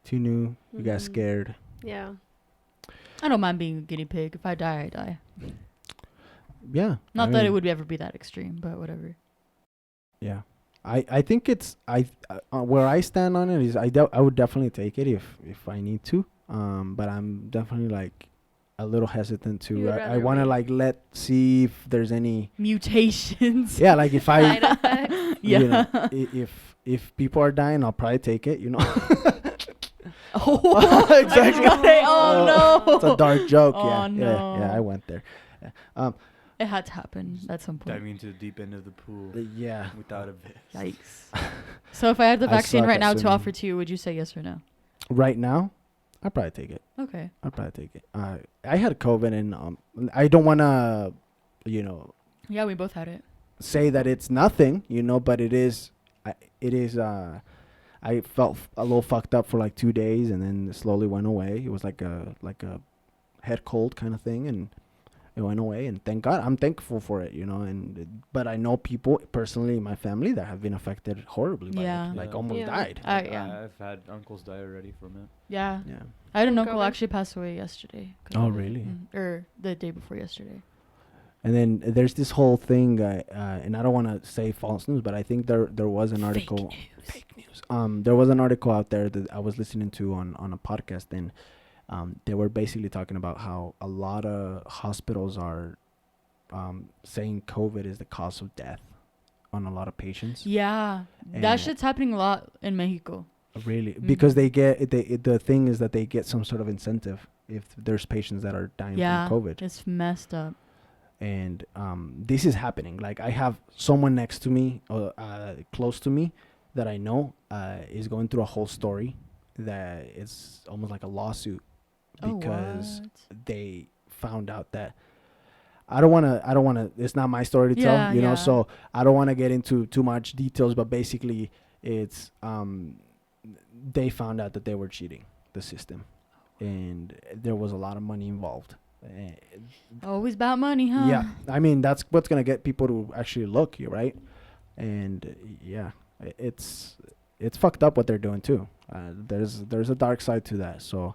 Too new. You got Mhm. scared. Yeah. I don't mind being a guinea pig. If I die, I die. Yeah. Not that it would ever be that extreme, but whatever. Yeah. I think it's where I stand on it is I would definitely take it if I need to. But I'm definitely like a little hesitant You to. would I rather want to wait. see if there's any. Mutations. Yeah, like if I. Side effects. Yeah. If people are dying, I'll probably take it. Oh, Exactly. Oh, no. It's a dark joke. Oh, Yeah, no. yeah, I went there. Yeah. It had to happen at some point. Diving into the deep end of the pool Yeah. without a vest. Yikes. So if I had the I vaccine suck right at now to swimming. offer to you, would you say yes or no? Right now, I'll probably take it. Okay. I had COVID, and I don't want to, Yeah, we both had it. say that it's nothing, but it is. It is. I felt a little fucked up for like 2 days, and then it slowly went away. It was like a head cold kind of thing, and it went away. And thank God, I'm thankful for it, but I know people personally in my family that have been affected horribly by Yeah. it, like Yeah. almost Yeah. died. Yeah. I've had uncles die already from it. Yeah. Yeah. I had an From uncle COVID? actually pass away yesterday. 'cause Oh, of it. really? Or the day before yesterday. And then there's this whole thing, and I don't want to say false news, but I think there was an article. Fake news. There was an article out there that I was listening to on a podcast, and they were basically talking about how a lot of hospitals are saying COVID is the cause of death on a lot of patients. Yeah. And- That shit's happening a lot in Mexico. Really, because they get the thing is that they get some sort of incentive if there's patients that are dying Yeah, from COVID. it's messed up. And this is happening. Like, I have someone next to me, close to me, that I know is going through a whole story that is almost like a lawsuit because they found out that I don't want to it's not my story to tell, you know, so I don't want to get into too much details, but basically it's they found out that they were cheating the system and there was a lot of money involved. Always about money, huh? Yeah, I mean, that's what's gonna get people to actually look, right? And yeah, it's fucked up what they're doing too. There's a dark side to that, so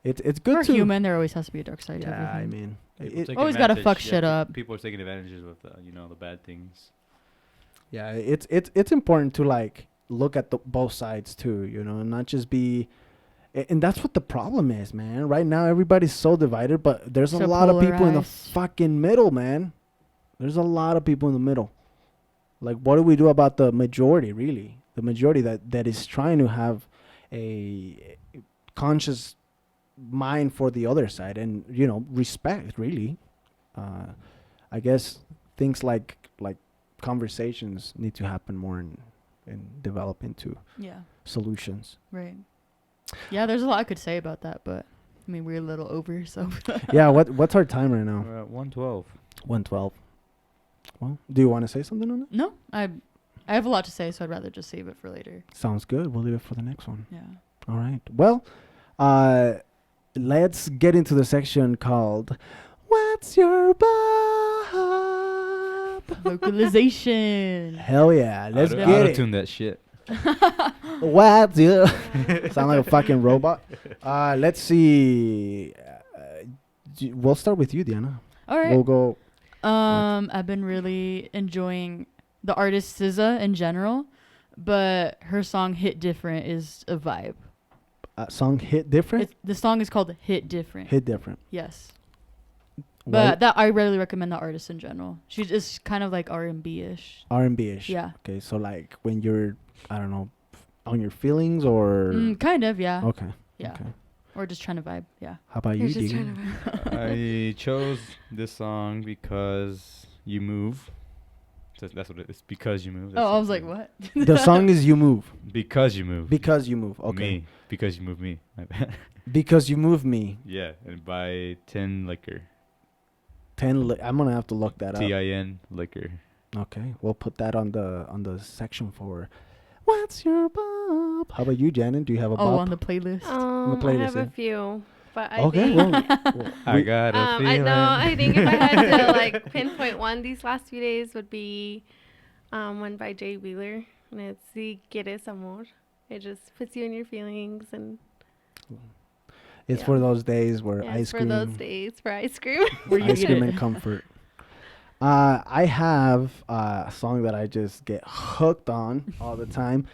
it's good For to human, there always has to be a dark side to yeah, everything. I mean, always gotta fuck shit up. People are taking advantages with the bad things. yeah, it's important to like look at both sides too, you know, and not just be. And that's what the problem is, man. Right now, everybody's so divided, but there's a lot of people in the fucking middle, man. There's a lot of people in the middle. Like, what do we do about the majority, really? The majority that is trying to have a conscious mind for the other side and, you know, respect, really. I guess things like conversations need to happen more and develop into solutions. Right. Yeah, there's a lot I could say about that, but I mean, we're a little over, so. Yeah, what's our time right now? We're at 1:12. 1:12. Well, do you want to say something on it? No, I have a lot to say, so I'd rather just save it for later. Sounds good. We'll leave it for the next one. Yeah. All right. Well, let's get into the section called "What's Your Bob?" Vocalization. Hell yeah, let's get it. Auto-tune that shit. What? Sound like a fucking robot. Let's see. We'll start with you, Diana. All right. We'll go. I've been really enjoying the artist SZA in general, but her song "Hit Different" is a vibe. Song "Hit Different." The song is called "Hit Different." Hit Different. Yes. But that I really recommend the artist in general. She's just kind of like R&B-ish. R&B-ish. Yeah. Okay, so like when you're, I don't know, on your feelings or. Kind of, yeah. Okay. Yeah. Okay. Or just trying to vibe, yeah. How about you, Deegan? I chose this song because you move. That's what it is. Because you move. Oh, I was like, what? The song is "You Move." Because you move. Because you move. Okay. Me. Because you move me. My bad. Because you move me. Yeah, and by 10 Liquor. I'm gonna have to look that up. TIN Liquor. Okay, we'll put that on the section for "What's Your Bop?" How about you, Janet? Do you have a bop? On the playlist. On the playlist, I have yeah. a few, but I Okay, think I got a feeling. I think if I had to like pinpoint one these last few days would be one by Jay Wheeler, and it's "Si Quieres Amor." It just puts you in your feelings, and it's for those days where ice cream. For those days for ice cream. Where you ice cream and comfort. I have a song that I just get hooked on all the time.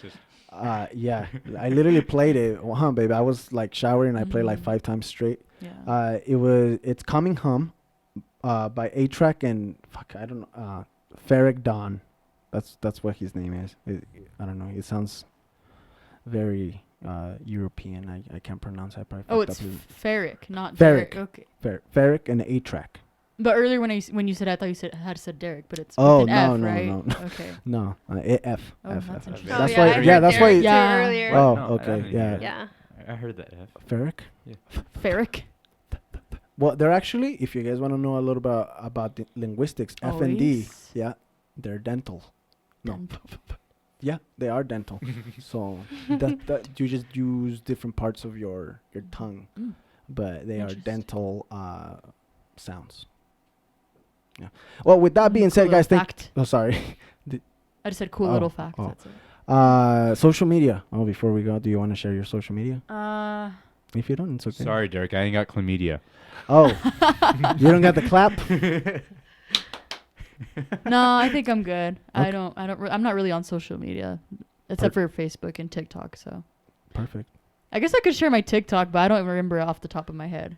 Yeah, I literally played it. Well, baby, I was like showering. I played like 5 times straight. Yeah. It's "Coming Home" by A-Track and I don't know, Ferric Dawn. That's what his name is. I don't know. It sounds very European. I can't pronounce that. It's Ferric, not Ferric. Derek. Okay. Ferric and A-Track. But earlier when you said, I thought you had said Derek, but it's no, with an F, no, right? no. Okay. No, F. Oh, F. that's F. interesting. That's Oh, why. I Yeah, heard that's why. Derek too Yeah. earlier. Oh, No, I okay. didn't Yeah. hear Yeah. I heard that F. Ferric. Ferric. Well, they're actually, if you guys want to know a little bit about the linguistics, F and D, yes. yeah, they're dental. No. Dental. Yeah, they are dental. So that you just use different parts of your tongue, but they are Interesting. dental sounds. Yeah. Well, with that being said, guys, sorry. I just said cool little facts. oh. That's it. Social media. Oh, before we go, do you want to share your social media? If you don't, it's okay. Sorry, Derek. I ain't got chlamydia. Oh, you don't got the clap? No, I think I'm good. Okay. I'm not really on social media, except for Facebook and TikTok. So. Perfect. I guess I could share my TikTok, but I don't remember it off the top of my head.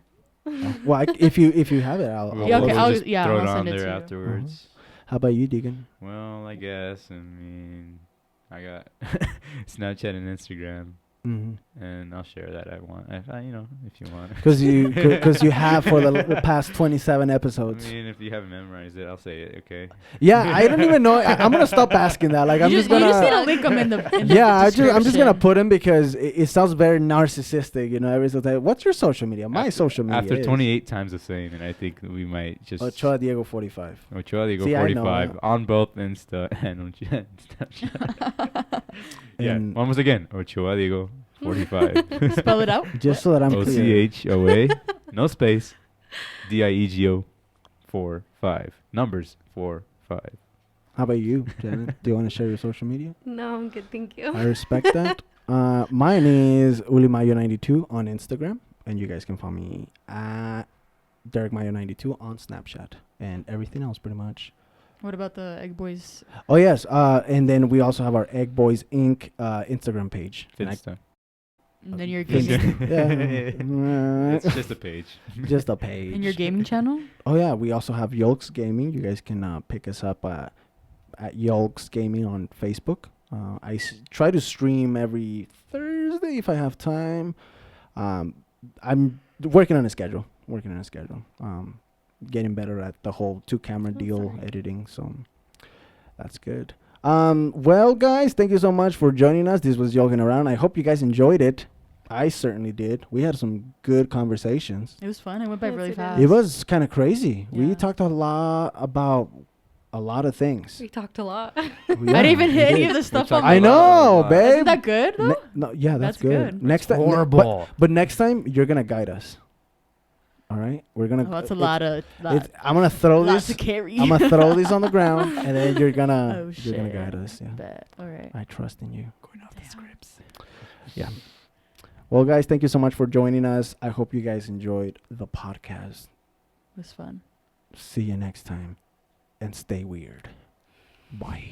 Well, if you have it, I'll Yeah, okay, We'll just throw it I'll on send it there to you. afterwards. How about you, Deegan? Well, I guess. I mean, I got Snapchat and Instagram. and I'll share that. If you want. Because you have for the past 27 I episodes. mean, if you haven't memorized it, I'll say it. Okay. Yeah, I don't even know. I'm gonna stop asking that. Like, I'm just You just need to gonna. link them in the Yeah, I'm just gonna description. put him because it sounds very narcissistic. You know, every single time. What's your social media? My social media. After is 28 times the same, and I think we might just. Ochoa Diego 45. Ochoa Diego See, I know 45 that. on both Insta and on Snapchat. Yeah, And almost again. Ochoa Diego 45. Spell it out. just so that I'm clear. OCHOA, no space, DIEGO 45. Numbers 45. How about you, Janet? Do you want to share your social media? No, I'm good. Thank you. I respect that. Mine is ulimayo92 on Instagram, and you guys can follow me at DerekMayo92 on Snapchat, and everything else pretty much. What about the Egg Boys? Oh yes, and then we also have our Egg Boys Inc. Instagram page. And Finsta. And then your Finsta. gaming. Yeah. It's just a page. Just a page. And your gaming channel? Oh yeah, we also have Yolks Gaming. You guys can pick us up at Yolks Gaming on Facebook. I try to stream every Thursday if I have time. I'm working on a schedule. Getting better at the whole 2-camera deal editing, so that's good. Well, guys, thank you so much for joining us. This was Yogging Around. I hope you guys enjoyed it. I certainly did. We had some good conversations. It was fun. It went by Yes, really it fast. It was kind of crazy. Yeah. We talked a lot about a lot of things. We talked a lot. I didn't even hit any of the stuff on talked my I a know, lot. babe. Isn't that good, though? No, yeah, that's good. good. Next time, Horrible. But next time you're gonna guide us. All right, we're gonna. Oh, that's a lot of... I'm gonna throw lot this. to carry. I'm gonna throw these on the ground, and then you're gonna Oh, you're gonna shit. guide us. Yeah, Bet. All right. I trust in you. Going off the scripts. Yeah. Well, guys, thank you so much for joining us. I hope you guys enjoyed the podcast. It was fun. See you next time, and stay weird. Bye.